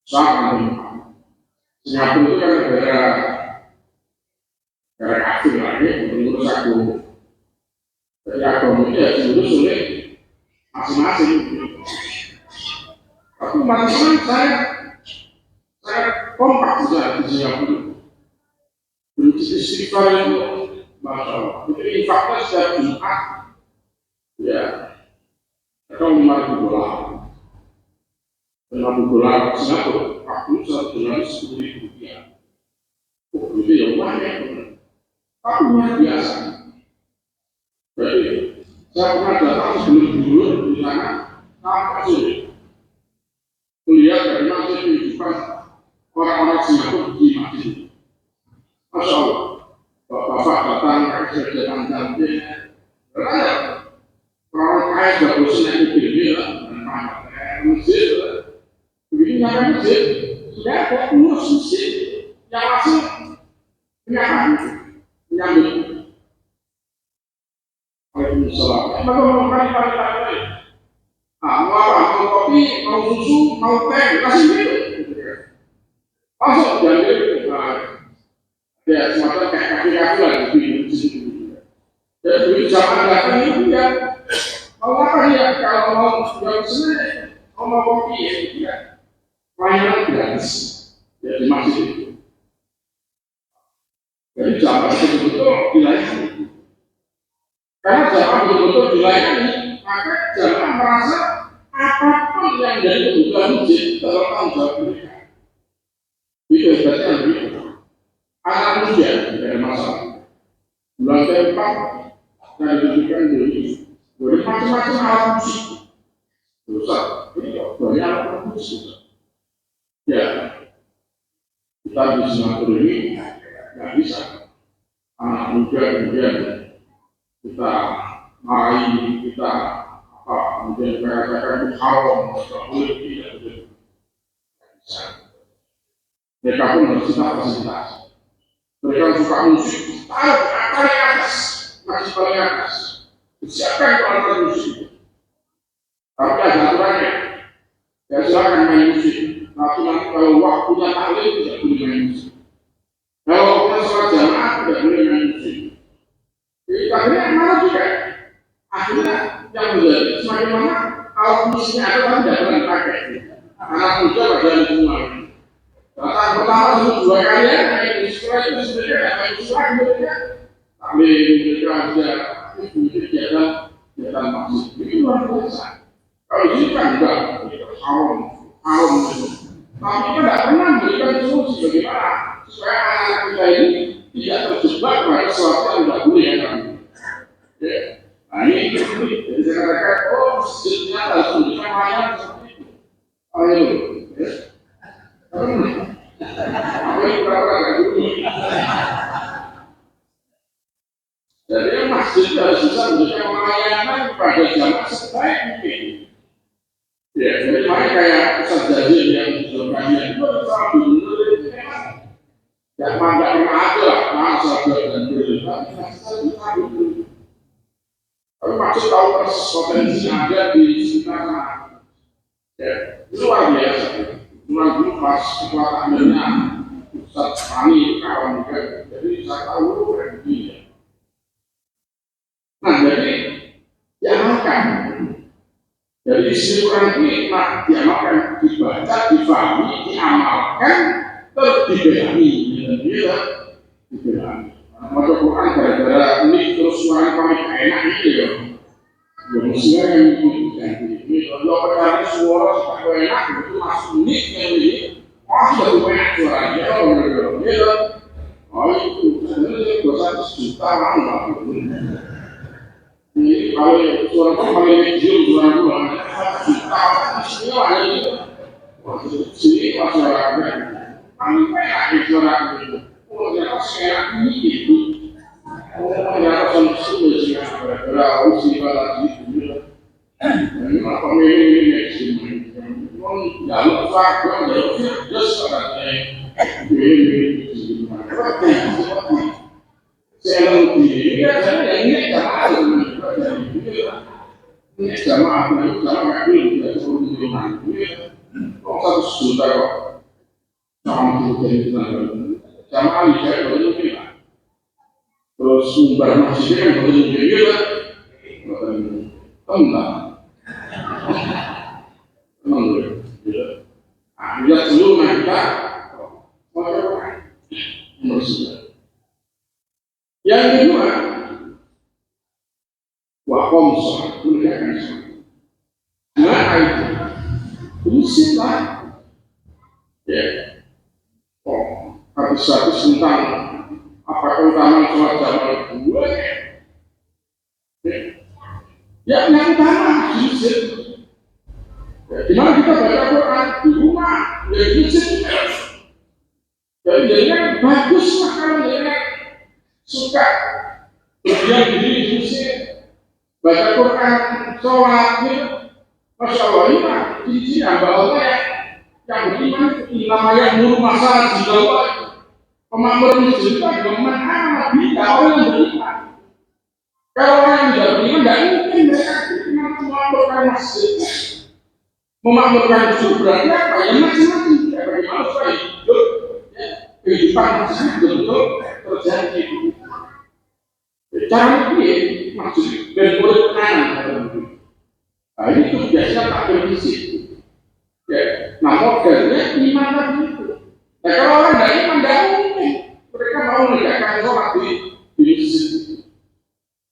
Sangat lantai 4. Singapura itu kan negara kafir lagi, menurut aku. Jadi agama itu ya sulit masing-masing. Tapi masing-masing saya kompak saja di Singapura. Di Istighfar itu Masya Allah, itu infaknya setiap Jumat ya, atau $5.000 $5.000 Singapura, waktu satu bulan Rp10.000. Oh, itu yang banyak, tapi luar biasa. Jadi, saya pernah datang sebelum dulu di sana, tampak sulit melihat dari masjid kehidupan orang-orang Singapura di masjid. Masya Allah. Bapak datang kerjaan cantik, berada orang kaya sudah bosan yang mobil ya, masjid, begitu nyampe masjid, sudah ada pengurus masjid yang langsung menyambut. Waalaikumsalam. Bagaimana kali? Mau apa? Mau kopi, mau susu, mau teh, kasih minum. Masuk diambil. Ya, semacam kayak kaki-kaki lah di situ. Ya, dulu zaman datang itu ya, mau apa ya? Kalau mau jual sendiri, mau kopi ya, layanan gratis. Ya, di masjid itu. Jadi zaman betul-betul dilayani. Karena zaman betul-betul dilayani, maka jangan merasa apapun yang dari kebutuhan masjid terlalu jauh mereka. Itu hebatnya begitu. Anak muda tidak ada masalah. Bulan keempat saya diberikan dari macam-macam alat musik. Besar, ini banyak alat musik. Ya, kita di Singapura ini nggak bisa. Anak muda kemudian kita marahi, kita apa, kemudian katakan itu haram, tidak boleh, tidak boleh. Mereka pun harus kita fasilitasi. Mereka suka musik, taruh paling atas, masih paling atas. Siapkan alat musik. Tapi ada aturannya. Ya silakan main musik. Tapi nanti kalau waktunya taklim tidak boleh main musik. Kalau kita sholat jamaah tidak boleh main musik. Jadi akhirnya mana juga? Akhirnya yang menjadi semakin mana alat musiknya ada tapi tidak pernah dipakai. Anak muda pada semua. Datang pertama itu 2 kali ya, main musik itu sebenarnya main musik sebenarnya. Tapi mereka ada kegiatan masjid. Itu luar biasa. Kalau ini kan enggak, haram. Tapi kita tidak pernah memberikan solusi bagaimana supaya anak-anak kita ini tidak terjebak pada sesuatu yang tidak boleh ya kan. Nah ini jadi saya katakan, oh masjidnya harus memberikan layanan seperti itu. Ayo, apa ini pura-pura gak dulu? Ya, jadi makanya kayak Ustaz Jazil yang kajian itu salah benar itu memang nggak pernah ada lah masa dan berlebihan. Tapi maksud tahu persis potensi yang ada di sekitar sana. Ya, itu luar biasa. Luar dulu pas setelah akhirnya Ustaz Fani kawan juga, jadi saya tahu berarti ya. Nah, jadi diamalkan. Jadi istilah Quran ini diamalkan, dibaca, difahami, diamalkan, terus dibelani. Gitu, dibelani. Maka Quran gara-gara ini terus suara kami enak ini ya. Ya mestinya yang ini kalau perkara suara tak enak itu masuk unik yang ini. Oh sudah enak suaranya kalau gitu. Oh itu sebenarnya 200 juta lah. Ini kalau suara itu paling kecil suara gua juta istilah ini. Sini masyarakat paling banyak suara itu. Oh ternyata sekarang ini itu. Oh ternyata solusi sih gara-gara usia lagi itu. Ini apa ini sih? Oh jalur suara jalur terus katanya ini. Saya lebih saya ini jamaah ini jamaah itu suruh di rumah kok 100 juta kok sama itu jamaah ini saya boleh mungkin terus sumber masjidnya kan boleh mungkin gitu enggak emang boleh lihat dulu kita nomor 9. Yang kedua, wakom sholat, menegakkan sholat. Nah itu, prinsiplah, ya. Oh, hadis-hadis tentang apa keutamaan sholat jamaah kedua, ya. Yang utama prinsip. Ya, di mana kita baca Quran di rumah, ya prinsip. Jadi jangan bagus lah kalau jangan suka berdiam diri di masjid, baca Quran, sholat, masya Allah ini mah cincin hamba Allah yang beriman namanya muru masalah di bawah pemakmur masjid itu adalah mana bila orang yang beriman. Kalau orang yang tidak beriman tidak mungkin mereka memakmurkan masjid, memakmurkan masjid berarti apa? Ya macam-macam. Bagaimana supaya hidup kehidupan masjid betul-betul terjadi. Cara ini maksud dan murid kanan. Nah ini tuh biasanya tak berisi. Ya, nah modelnya iman tadi itu. Nah kalau orang dari iman tidak mungkin mereka mau menegakkan sholat di masjid.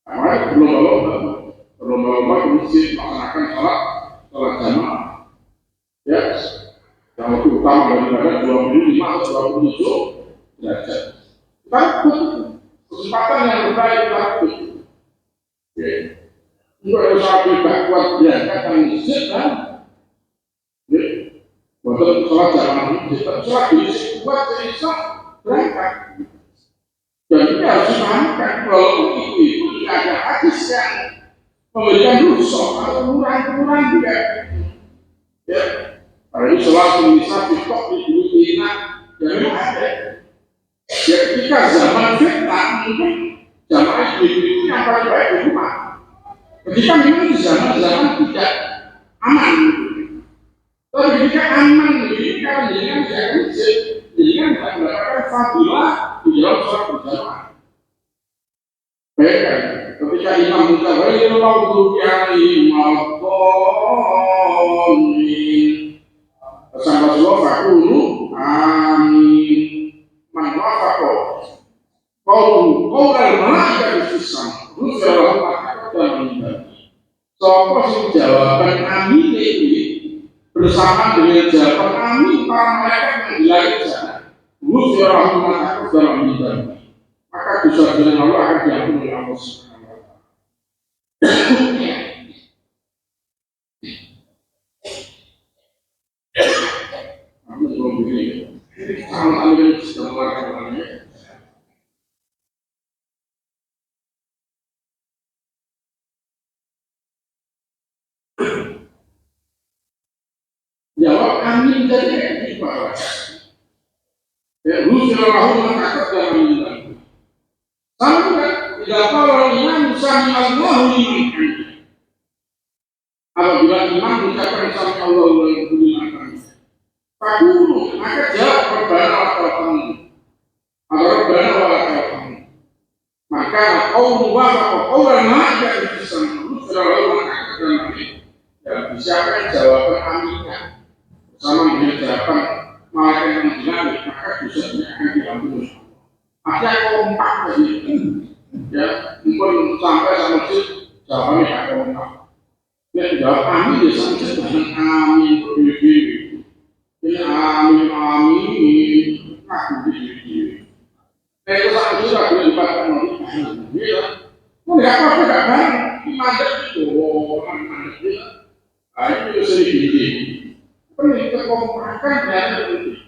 Nah, berlomba-lomba ke masjid melaksanakan sholat jamaah. Ya, yang lebih utama daripada 25 atau 27 derajat. Takut kesempatan yang terbaik takut. Oke. Enggak ada sapi kuat berangkat dan masjid kan? Oke. Waktu sholat jamaah masjid, sholat di masjid kuat bisa berangkat. Dan ini harus dipahamkan walaupun itu tidak ada hadis yang memberikan rusak atau kurang juga. Ya. Karena ini sholat bisa tiktok di dunia yang memang ada. Ya ketika zaman fitnah mungkin jamaah itu yang paling baik di rumah. Ketika memang zaman tidak aman, tapi ketika aman ini kan dengan jangan dengan mendapatkan fadilah di dalam sholat berjamaah. Baik, ketika imam kita baiklah yang malkomin sampai selesai dulu, amin. Manfaatkan kau dan malaikat disisam Rasulullah mengatakan dalam ibadah soal jawaban amin ini bersama dengan jawaban amin para malaikat yang dilakukan Rasulullah mengatakan dalam ibadah maka dosa dengan Allah akan diampuni oleh Allah Subhanahu wa Ta'ala. Aku belum begini sama ambil semuanya. amin jadi di bawah. Ya, Rasulullah mengatakan dalam sama juga tidak kalau imam sami Allahu liman hamidah. Apabila imam mengucapkan sami Allahu liman hamidah, fakulu maka jawab Rabbana wa lakal hamd. Atau Rabbana wa lakal hamd. Maka qaulu wa qaulan ma ja'a fi sunnah Rasulullah mengatakan dan bisiakan jawaban aminnya bersama dengan jawaban malaikat yang dinamik, maka dosanya akan diampuni. Ada kompak tadi, ya, mungkin sampai sama sih jawabannya ada kompak. Ya, jawab amin ya sampai dengan amin berdiri. Ya, amin, ngaku diri. Itu sama sih lah boleh dibaca nanti. Ya, mau nggak apa-apa nggak bareng, mandek itu, mandek dia. Itu sering gini. Perlu kekompakan dan penting.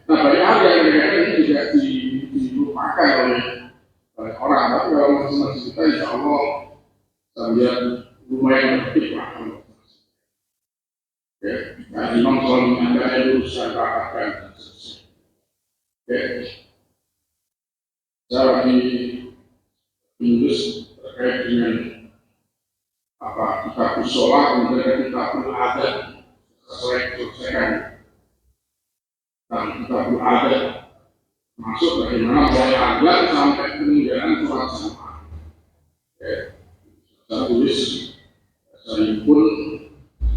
Nah, banyak hal yang ini juga dilupakan oleh orang. Tapi kalau masing-masing kita, insya Allah, saya lumayan aktif lah. Nah, Imam selalu mengatakan itu saya katakan dan seterusnya. Saya lagi menulis terkait dengan kita sholat, kemudian kita berada selesaikan dan kita berada masuk bagaimana mulai adat sampai peninggalan sholat jamaah. Saya tulis saya pun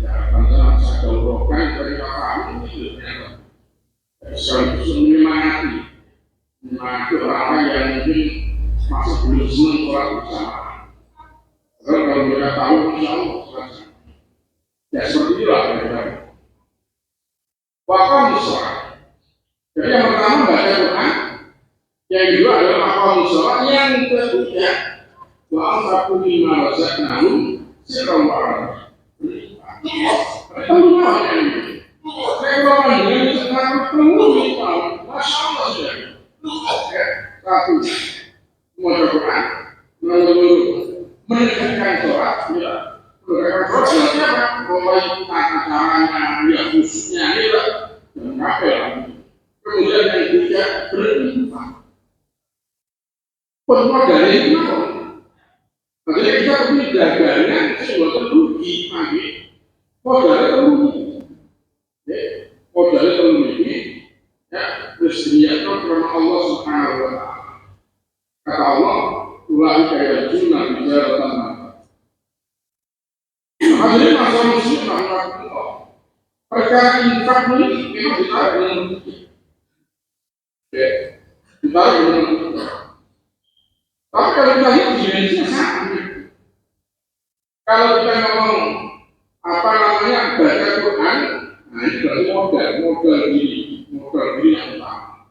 ya akan saya dorongkan dari kami itu saya menyemangati orang yang mungkin masih belum senang sholat bersama. Kalau mereka tahu, insya Allah ya seperti itulah mereka. Wakam sholat. Jadi yang pertama baca Quran, yang kedua adalah wakam sholat, yang ketiga wa'am sapu lima razaqnahum sirran wa alaniyyah. Mereka lupa yang ini. Mereka dengan sekarang penuh masya Allah sudah. Satu, membaca Quran, menegakkan sholat, ya. Menegakkan sholat siapa? Mulai tata caranya, ya khususnya, ya. Dan ngapel. Kemudian yang ketiga, berinfak. Permodalnya itu apa? Maksudnya kita punya dagangan, sebuah terugi, pagi. Modalnya terugi. Modalnya terugi, ya. Disediakan karena Allah Subhanahu wa Ta'ala. Kata Allah, ulai kaya sunnah bijaratan mata. Hadirin masalah muslim rahmatullah. Perkara infak ini memang ditarik dengan bukti. Ditarik dengan bukti. Tapi kalau kita lihat dimensinya sama. Kalau kita ngomong apa namanya baca Quran, nah ini berarti modal diri yang utama.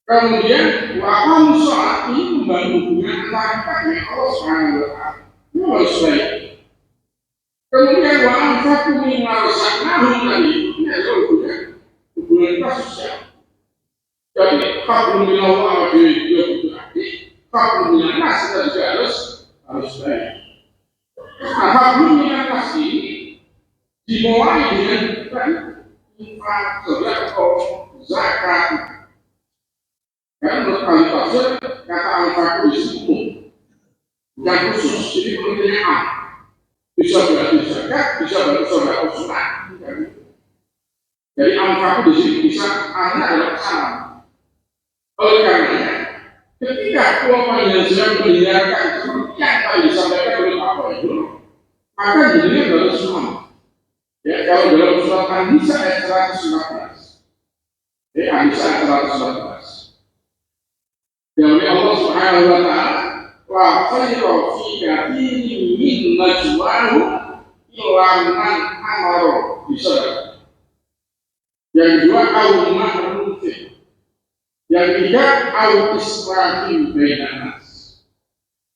Kemudian wakam sholat ini membangun hubungan antara kita dengan Allah Subhanahu wa Ta'ala. Ini harus baik. Kemudian wakam satu lima razaqnahum tadi ini adalah hubungan kita sosial. Jadi fakir minallah dia butuh aktif, fakir minallah kita juga harus baik. Nah, fakir minallah ini dimulai dengan infak, sedekah, zakat. Karena menurut ahli tafsir kata al-fakir di sini bukan khusus, jadi pengertian bisa berarti zakat, bisa berarti sedekah sunat. Jadi al-fakir di sini bisa artinya adalah kesalahan. Oleh karenanya, ketika kelompok yang sedang mendengarkan seperti yang tadi disampaikan oleh Pak Boyul, maka jadinya adalah sunat. Ya, kalau dalam surat An-Nisa ayat 114, An-Nisa ayat 114. Dari Allah Subhanahu wa Ta'ala, wa khayra fi kathirin min najwahum illa man amara bisadaqah. Yang kedua, au ma'rufin. Yang ketiga, au islahin bainan nas.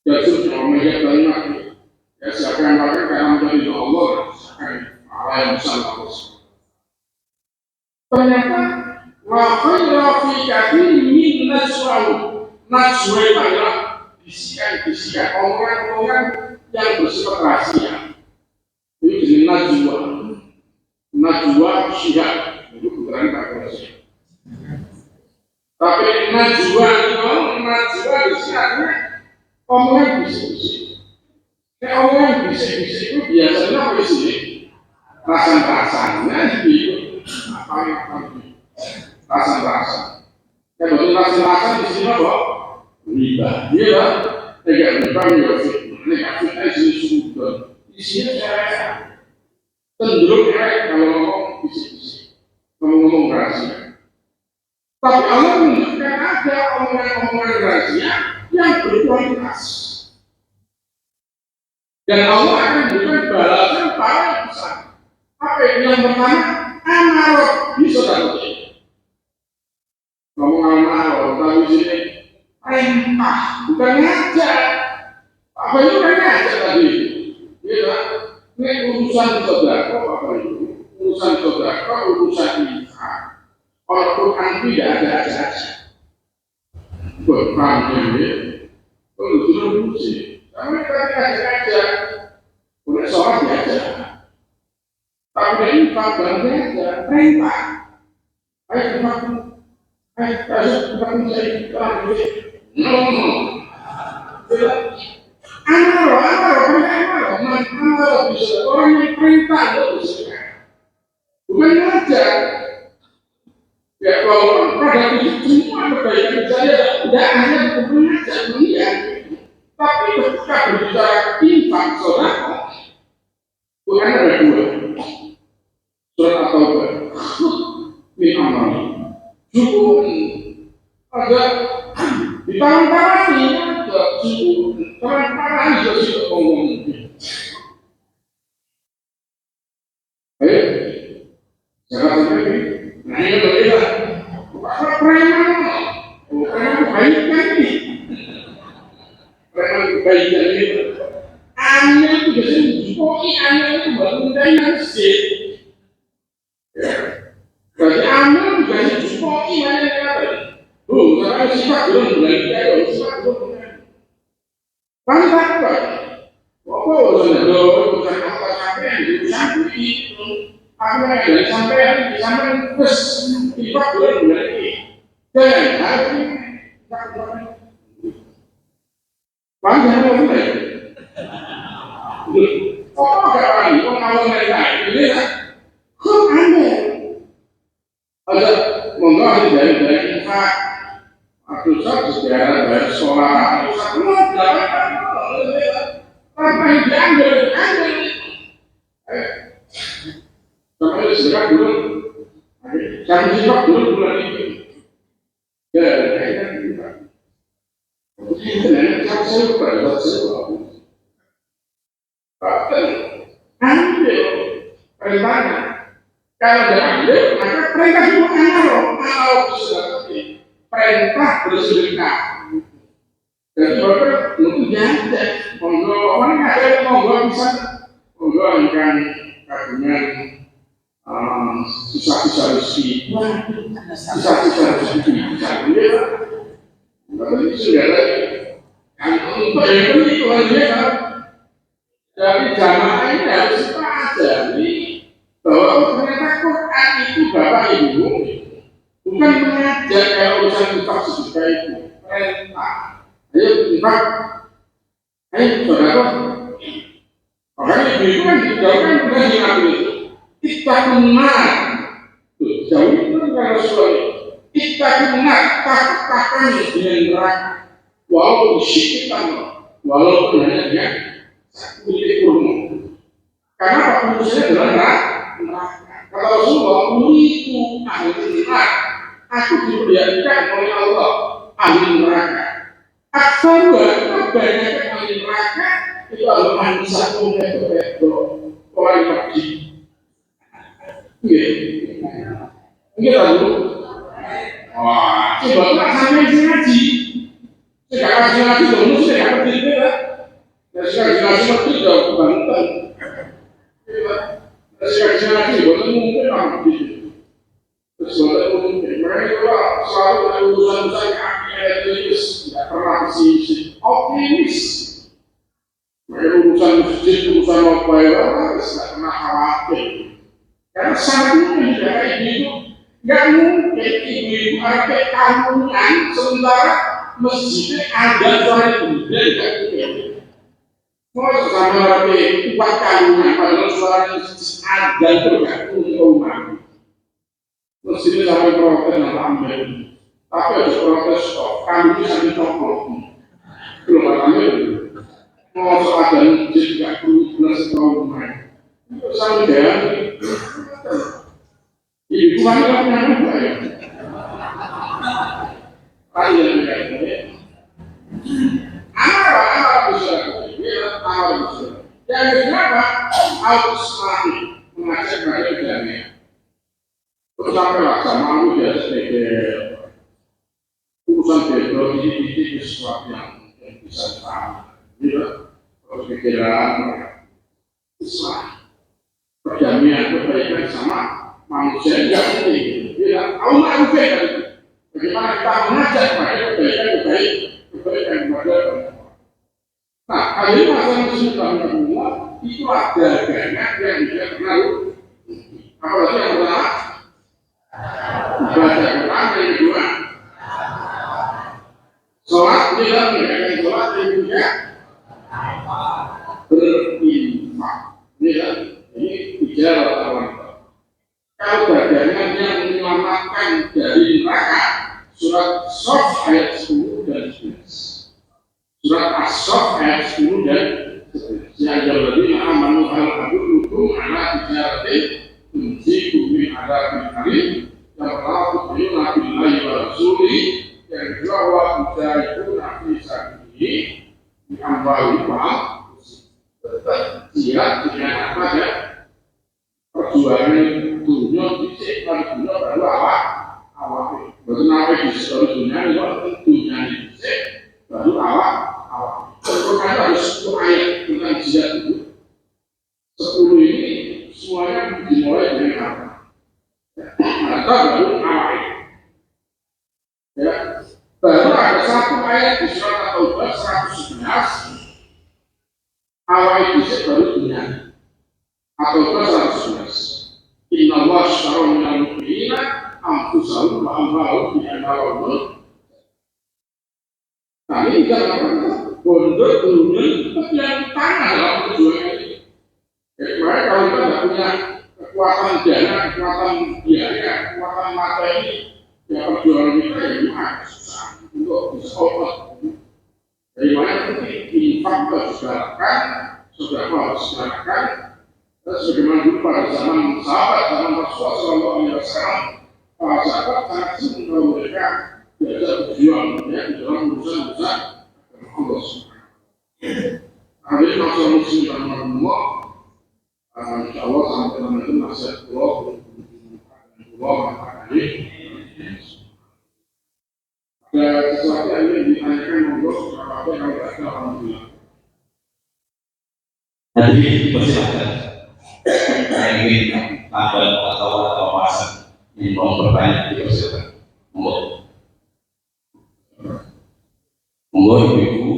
Jadi orang melihat kalimat ini, ya siapa yang melakukan karena menjadi Allah, siapa Allah yang salah. Ternyata wa khayra fi kathirin min najwahum. Najwa itu adalah bisikan-bisikan omongan-omongan yang bersifat rahasia. Ini jenis najwa siap itu bukan kalkulasi. Tapi najwa di sini artinya omongan bisik-bisik. Omongan bisik-bisik itu biasanya apa sih? Rasan-rasannya itu apa rasan-rasan. Yang betul rasan-rasan di sini apa? Riba. Dia lah, tidak riba negatif di sini sudah. Di sini saya cenderung kalau ngomong bisik-bisik, ngomong rahasia. Tapi Allah menunjukkan ada omongan-omongan rahasia yang berkualitas. Dan Allah akan memberikan balasan paling besar. Apa yang pertama? Amarot bisa dapat. Ngomong amarot, tapi sini perintah, bukan ngajak. Apa itu kan ngajak tadi? Ya, ini urusan saudara, apa itu? Urusan saudara, urusan kita. Kalau Quran tidak ada aja. Quran ini, kalau dulu sih, kami tadi ajak-ajak, boleh sholat diajak. Tapi ini kabarnya aja, perintah. Ayo kita Amaro bisa orang yang perintah bisa. Bukan ngajak. Ya kalau pada semua kebaikan saya tidak hanya mengajak melihat, tapi ketika berbicara infak saudara, Quran ada dua. Surat At-Taubah, min amal. Cukup ada di tahun-tahun ini ada cukup tahun-tahun juga sudah ngomong. Jangan sampai nah ini berbeda. Apa preman? Preman kebaikan ini. Preman kebaikan ini. Anda itu biasanya menjupoi Anda itu bangun dari masjid. Berarti Anda juga menjupoi Anda yang ada. Karena sifat belum belajar, sifat belum belajar. Bangsa apa? Apa urusan apa sampai urusan itu? Apa yang sampai terus sifat belum belajar. Dan hari bangsa apa mulai? Oh, kalau ini kalau mereka ini lah, kok Anda ada menggali dari infak. Aku sejarah dari sekolah, aku apa yang diambil? Sampai sekarang dulu, kami sifat dulu bulan ini. Ya, saya pada saya ambil perintahnya. Kalau dia ambil, maka perintah semua kalau sudah perintah bersedekah. Jadi bapak mungkin jangan monggo orang ada monggo bisa monggo ikan kagungan susah rezeki, susah rezeki bisa dia. Tapi sudah lagi. Untuk itu hanya dari jamaah ini harus dipelajari bahwa ternyata Quran itu bapak ibu bukan mengajak kayak urusan infak sedekah itu, perintah. Ayo infak, ayo saudara. Makanya ibu kan dijauhkan bukan Nabi itu. Kita kenal, jauh itu kalau suami. Kita kenal takkan dengan neraka. Walaupun sedikit walaupun hanya dia satu titik kurma. Karena Pak manusia adalah neraka. Kata Rasulullah, itu ahli neraka. Aku diperlihatkan oleh Allah ahli neraka. Aksara kebanyakan ahli neraka itu adalah manusia itu orang pergi. Iya lalu. Wah, coba tak sampai ngaji. Sekarang ngaji dulu saya dapat itu ya. Dan sekarang ngaji itu sudah banten. Dan sekarang ngaji boleh mungkin nanti. Mereka selalu ada urusan akademik, tidak pernah sih optimis. Mereka urusan masjid, urusan apa ya, tidak pernah khawatir. Karena satunya juga kayak gitu, nggak mungkin ibu-ibu ada kamunan sementara masjidnya ada suara kemudian nggak mungkin. Mau sama rapi buat kamunan padahal suara ada itu nggak mungkin rumah. Masjidnya sampai protes dan ambil, tapi ada protes kok kami sampai coklat. Belum ambil, mau soal ada masjid nggak perlu belas rumah. Sampai dia ibu kami kan punya juga ya. Kalian ya. Amal bisa. Amal bisa. Yang kedua, harus selalu mengajak mereka damai. Terus sampai lah sama lu ya sebagai urusan beda ini sesuatu yang bisa dipahami. Gitu. Terus pikiran Islam. Perdamaian kebaikan sama manusia yang ini, ya Allah kan bagaimana kita mengajak mereka kebaikan kepada orang. Nah, kali ini masalah muslim Allah itu ada banyak yang tidak kenal. Apalagi yang pertama, ibadah Quran yang kedua, sholat tidak menjaga sholat yang ketiga, berinfak. Ini bicara lawan. Kalau badannya yang menyelamatkan dari neraka, surat As-Saff ayat 10 dan 11. Surat As-Saff ayat 10 dan 11. Ya ayyuhalladzina amanu hal adullukum ala tijaratin tunjikum min adzabin alim yang pertama tu'minuna billahi wa rasulihi, yang kedua wa tujahiduna fi sabilihi bi amwalikum wa siap dengan apa ya perjuangan dunia dicek dunia baru awak betul apa di seluruh dunia itu dunia dicek baru awak terus harus 10 ayat tentang jihad itu 10 ini semuanya dimulai dari apa maka baru awal ya baru ada satu ayat di surat At-Taubah 111 awal itu baru dunia atau At-Taubah 111 Inna Allah ashtara minal mu'minina anfusahum wa amwalahum bi anna lahumul. Nah ini kan apa? Pondok dunia itu yang tanah dalam perjuangan ini. Kemarin kalau kita tidak punya kekuatan dana, kekuatan biaya, kekuatan materi, ya perjuangan kita ya gimana? Susah untuk bisa obat. Dari mana nanti infak kita segerakan, sedekah harus segerakan. Sebagaimana dulu pada zaman sahabat, zaman Rasulullah SAW, para sahabat sangat senang kalau mereka biasa berjuang ya, di dalam urusan-urusan Allah SWT. Hari ini masalah muslim dan Allah, insya Allah sampai nanti nasihat Allah, mengatakan ini. Ada sesuatu yang ingin ditanyakan monggo apa yang ada alhamdulillah. Nanti dipersilakan. Saya ingin tambah atau wawasan yang mau bertanya dipersilakan. Monggo ibu-ibu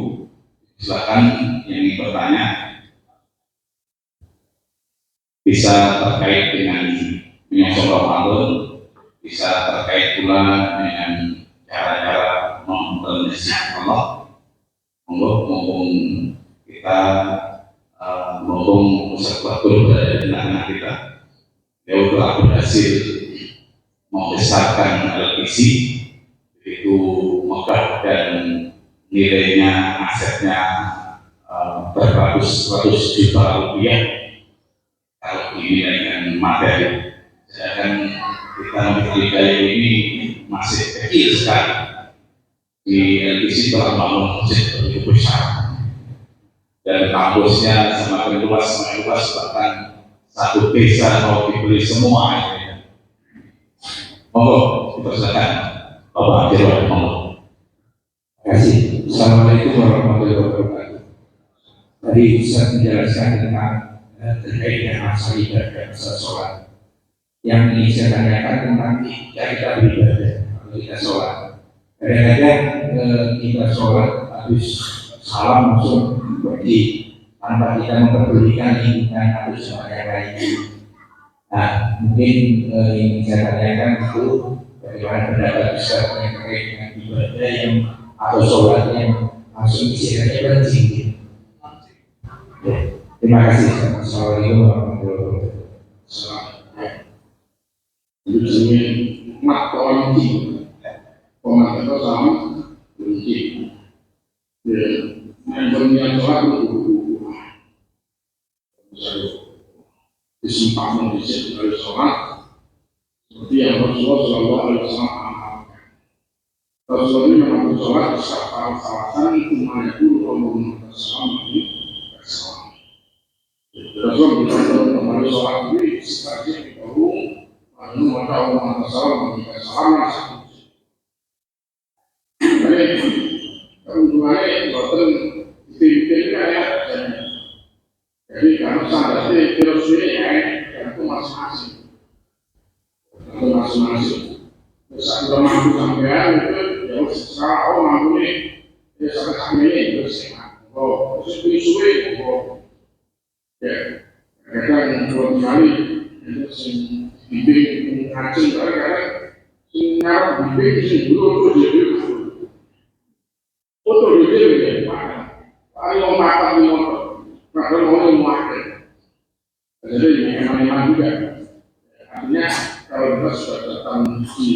silakan yang ingin bertanya bisa terkait dengan menyongsong Ramadan, bisa terkait pula dengan cara-cara mempermesih Allah. Mumpung kita mumpung Ustaz Bakul berada di tengah kita, dia telah berhasil membesarkan LPC itu megah dan nilainya asetnya beratus-ratus juta rupiah kalau ini dengan materi. Sedangkan kita memiliki gaya ini masih kecil sekali. Di LPC telah membangun masjid begitu besar dan kampusnya semakin luas bahkan satu desa mau dibeli semua. Monggo dipersilakan Bapak Akhirul. Monggo. Terima kasih. Assalamualaikum warahmatullahi wabarakatuh. Tadi Ustaz menjelaskan tentang terkait dengan masalah ibadah, masalah sholat. Yang ingin saya tanyakan tentang kita beribadah, kalau kita sholat. Kadang-kadang kita sholat habis salam langsung pergi tanpa kita memperdulikan lingkungan atau sama yang lainnya. Nah, mungkin yang saya tanyakan itu bagaimana pendapat Ustaz terkait dengan ibadah yang atau sholat yang langsung istilahnya berjingkir. Ya, terima kasih. Assalamualaikum warahmatullahi wabarakatuh. Itu jenis mak orang jing, orang itu sama jing. Ya, yang berniat sholat itu disimpang di sini dari sholat seperti yang Rasulullah Shallallahu Alaihi Wasallam amalkan. Rasulullah ini memang sholat salah salasan kumanya dulu Rasulullah Sallallahu Alaihi Wasallam. Rasulullah bilang kembali sholat ini sebagai itu lalu maka Allah Taala memberikan salam satu. Jadi kemudian buatan titik-titiknya ya. Jadi kalau standarnya terus ini itu masing-masing. Itu masing-masing. Bisa kita mampu sampean itu ya secara mampu ini ya sampai ini terus oh terus suwe oh ya kadang dua kali itu sing bimbing ngacung kadang sing ngarep bimbing sing dulu jadi foto video ya Pak ayo makan di motor padahal mau memakai. Jadi memang juga. Artinya kalau kita sudah datang di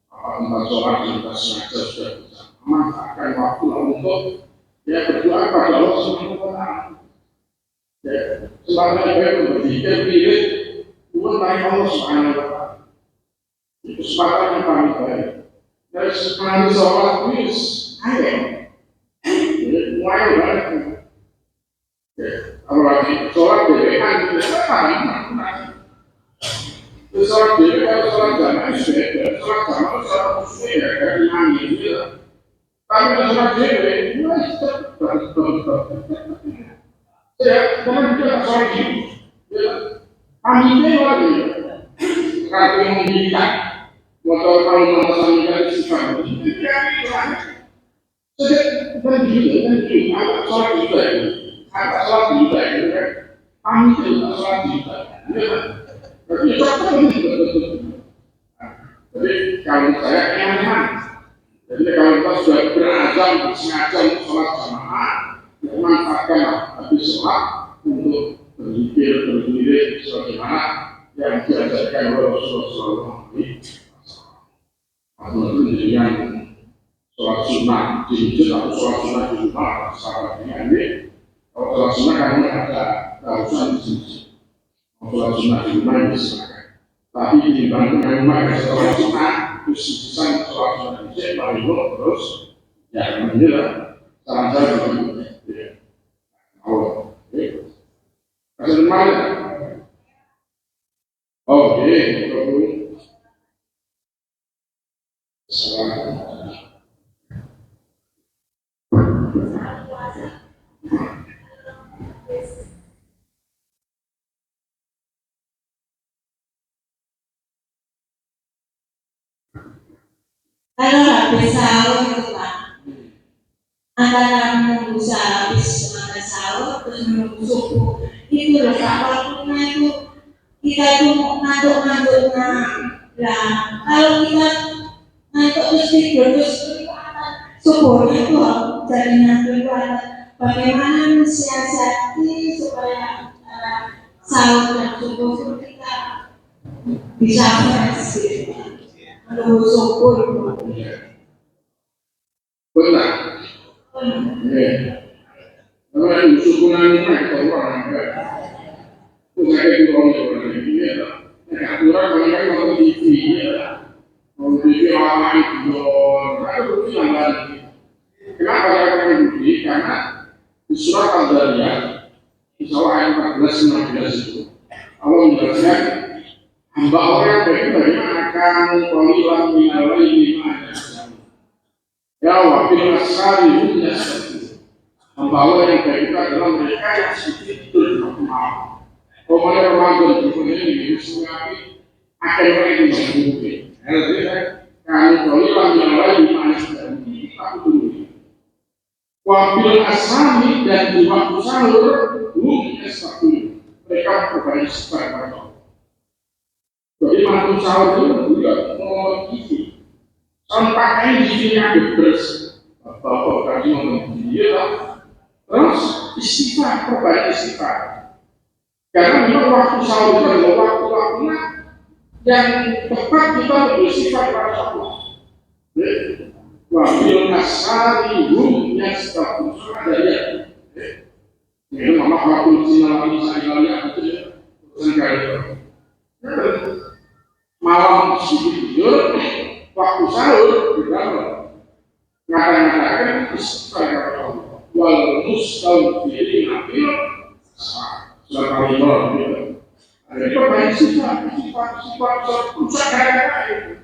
tempat sholat kita sengaja sudah bisa memanfaatkan waktu untuk ya berdoa pada Allah Subhanahu Wa Taala. Ya, sebabnya itu berpikir pilih Tuhan dari Allah Subhanahu Wa Taala. Itu kesempatan yang paling baik. Dari sekali sholat ini ayo, mulai banget. Apalagi sholat dewean tidak paham. Sholat dewean kalau sholat jamaah beda. Sholat jamaah sholat muslim ya dari imam ini. Tapi kalau sholat dewean ya karena kita sholat ini. Kami ini lagi kalau memilihkan motor kalau melaksanakan dari sifat itu jadi kan juga sholat juga agak sholat juga gitu kan kami juga sholat juga berarti cocok ini jadi kalau saya nyaman jadi kalau kita sudah berazam sengaja untuk sholat jamaah memanfaatkan habis sholat untuk berpikir berdiri sebagaimana yang diajarkan oleh Rasulullah SAW atau itu yang sholat sunnah di masjid atau sholat sunnah di rumah sahabatnya ini. Kalau sholat sunnah kan ada keharusan di sini. Kalau sholat sunnah di rumah disilakan. Tapi dibanding dengan rumah ada sholat sunnah, bisa sholat sunnah di sini, baru terus ya menjelang saran-saran begitu. Allah, kasih mana? Oke. Kalau habis sahur itu Pak, antara menunggu habis makan sahur terus menunggu subuh itu loh Pak, waktunya itu kita itu ngantuk-ngantuknya. Nah, kalau kita ngantuk terus tidur terus subuhnya itu jadi ngantuk itu bagaimana mensiasati supaya sahur dan subuh itu kita bisa fresh gitu. Menunggu subuh Benar. Kalau yang subuh nanti kalau orang enggak, punya orang ini ya. Aturan mereka mau TV ya, mau TV lama itu, ada yang lagi. Kenapa mereka begini? Karena di surat Al-Zariyat, Insya Allah ayat 14-15 itu, Allah menjelaskan hamba orang baik bagaimana kamu qalilan minal laili ma yahjaun. Ya wa bil asari hum yastaghfirun. Hamba Allah yang baik itu adalah mereka yang sedikit tidur di waktu malam. Kemudian Ramadan di ini disukai akan mereka yang berhubungan. Jadi kamu qalilan minal laili ma yahjaun. Aku dulu. Wa bil asari dan di waktu sahur hum yastaghfirun. Mereka berbalik istighfar kepada Allah. Jadi mantu sahur itu juga ngomong gigi. Sampainya giginya bebas. Bapak tadi ngomong gigi lah. Terus istighfar, perbanyak istighfar. Karena memang waktu sahur itu adalah waktu-waktunya yang tepat kita beristighfar kepada Allah. Wafil nasari hum yastaghfiruna dari ini mama waktu sinar ini saya itu sengkali malam tidur waktu sahur kita ngatakan istighfar kepada Allah wal mustaghfirina bil surat Al-Imran ada banyak sifat rusak kaya itu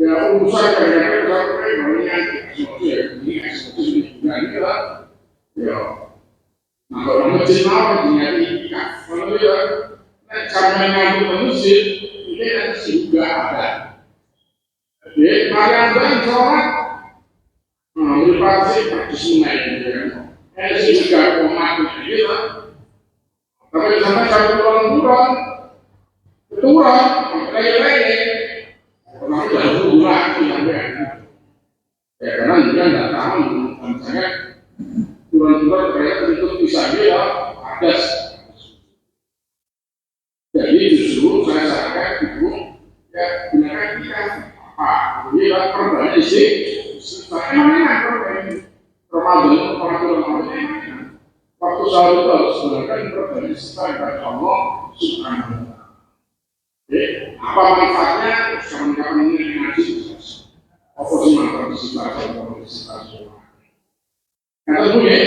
ya rusak kaya sampai banyak sesuatu ya ini ya nah kalau masjid apa ini kalau ya cara mengatur manusia ini nanti juga ada jadi marian sholat berpasti praktis menaik ada juga umat gitu tapi sampai satu bulan keturun lagi orang sudah bulan ya karena dia nggak tahu misalnya bulan kayak itu bisa dia ada jadi justru saya sarankan ibu ya gunakan kita apa dia perbanyak sih sebenarnya perbanyak Ramadan waktu sahur itu harus gunakan perbanyak istighfar kepada Allah Subhanahu wa Ta'ala. Apa manfaatnya? Sekarang ini ngaji apa sih manfaat istighfar kepada Allah Subhanahu wa Ta'ala? Kata dulu ya.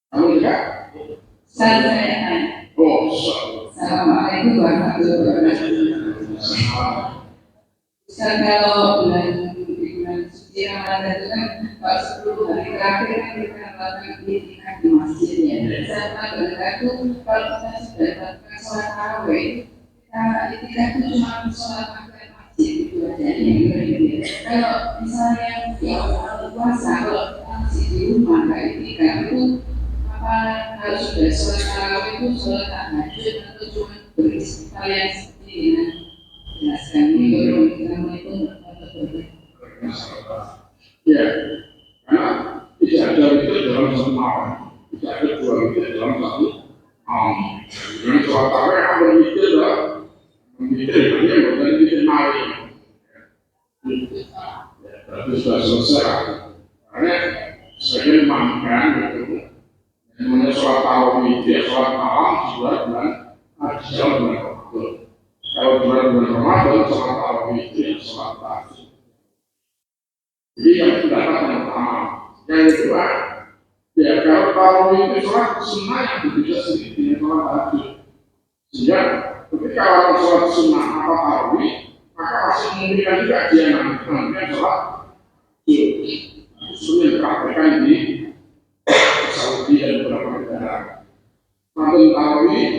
Kamu enggak? Saya tanya. Oh, Assalamualaikum warahmatullahi wabarakatuh. Kalau bulan suci Ramadan itu kan kalau 10 hari terakhir kan kita melakukan itikaf di masjid ya. Sama dengan itu kalau kita sudah melakukan sholat tarawih, kita itikaf itu cuma sholat maghrib masjid itu aja ya. Kalau misalnya di awal puasa kalau kita masih di rumah nggak itikaf itu apa harus sudah sholat tarawih itu sholat tahajud atau cuma beristighfar yang seperti ini? Jelaskan ini Assalamualaikum warahmatullahi wabarakatuh. ya, karena tidak ada itu dalam satu malam, tidak ada dua itu dalam satu malam. Dengan sholat tarawih yang berpikir adalah memikir dia bukan pikir malam. Berarti sudah selesai. Karena sebagian makan itu, namanya sholat tarawih itu sholat malam juga bulan Rajab bulan Ramadan. Kalau bulan Ramadan sholat tarawih itu yang sholat tahajud. Jadi yang pendapat yang pertama, yang kedua, ya kalau tarawih itu sholat sunnah yang berbeda sedikit dengan sholat tahajud. Sehingga ketika orang sholat sunnah atau tarawih, maka masih memungkinkan juga dia nantikan sholat sunnah. Sunnah yang dipraktikkan di Saudi dan beberapa negara. Nanti tarawih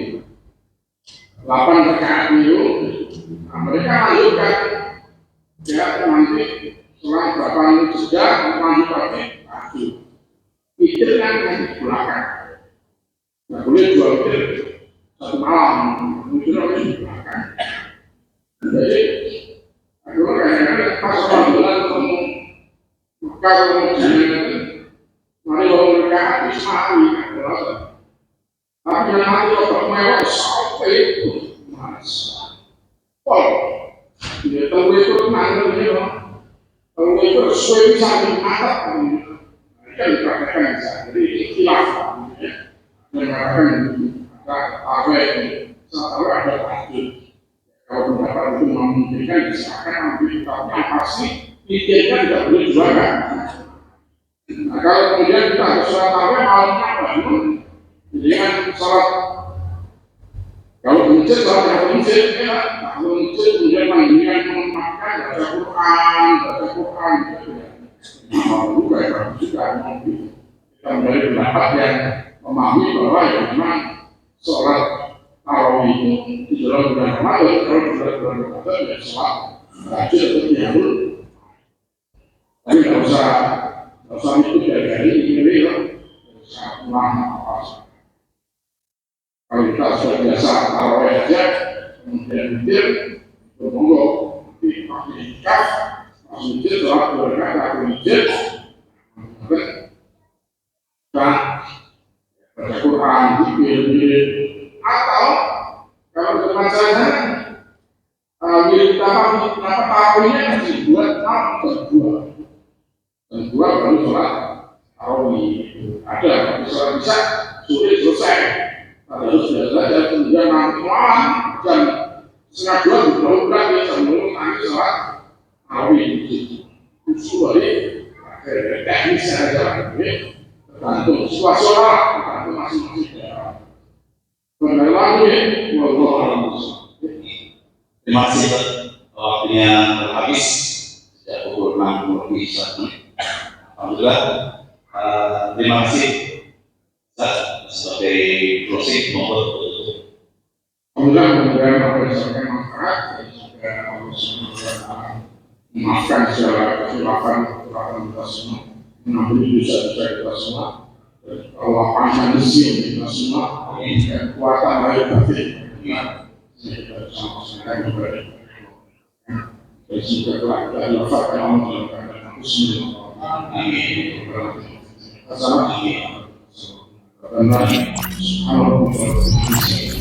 8 rakaat itu, mereka lanjutkan ya nanti setelah berapa menit sejak lanjut lagi tahajud. Witir kan nanti belakang. Nggak boleh 2 witir satu malam, witir harus di belakang. Jadi akhirnya kadang-kadang pas sholat bulan ketemu Mekah ketemu Madinah mari bawa mereka habis mati tapi yang mati otak mewah sampai itu mas dia tahu itu menanggung dia tahu itu sesuai bisa dimasak mereka dikatakan bisa jadi ikhtilaf dan mengatakan apa itu selalu ada tahajud kalau pendapat itu memungkinkan disahkan ambil tapi yang pasti pikirkan tidak boleh jualan. Nah kalau kemudian kita harus sholat tarawih malamnya bangun dengan sholat kalau di masjid sholat yang di masjid ya kalau di masjid kemudian panggilkan memakai baca Quran gitu ya mau juga ya juga kita menjadi pendapat yang memahami bahwa ya memang sholat tarawih itu di dalam bulan Ramadan kalau di dalam bulan Ramadan ya sholat tahajud atau qiyamul tapi nggak usah itu dari ini ya sangat lama. Kalau kalau kita sudah biasa tarawih aja, kemudian witir, bermonggo, nanti pasti ikhlas, pas witir, sholat berkata witir, dan baca Quran, zikir, atau kalau teman saya tarawihnya masih buat 6 dan 2 baru sholat tarawih. Ada tapi sholat bisa sulit selesai. Harus belajar kemudian nanti malam jam 1:30 udah bisa mulai nanti sholat tarawih. Khusus dari teknis saja, tergantung suasana, tergantung masing-masing daerah. Kembali lagi, Terima kasih waktunya habis sejak pukul 6:01. Alhamdulillah. Terima kasih sebagai closing maupun penutup. Alhamdulillah, mudah-mudahan apa yang disampaikan manfaat dan juga Allah SWT memaafkan segala kesilapan kita semua, mengampuni dosa-dosa kita semua, dan Allah panjang rezeki kita semua, dan kekuatan lahir batin kita sama-sama yang berada dan juga telah kita dilafatkan Allah dalam keadaan husnul. Amin. Assalamualaikum warahmatullahi wabarakatuh.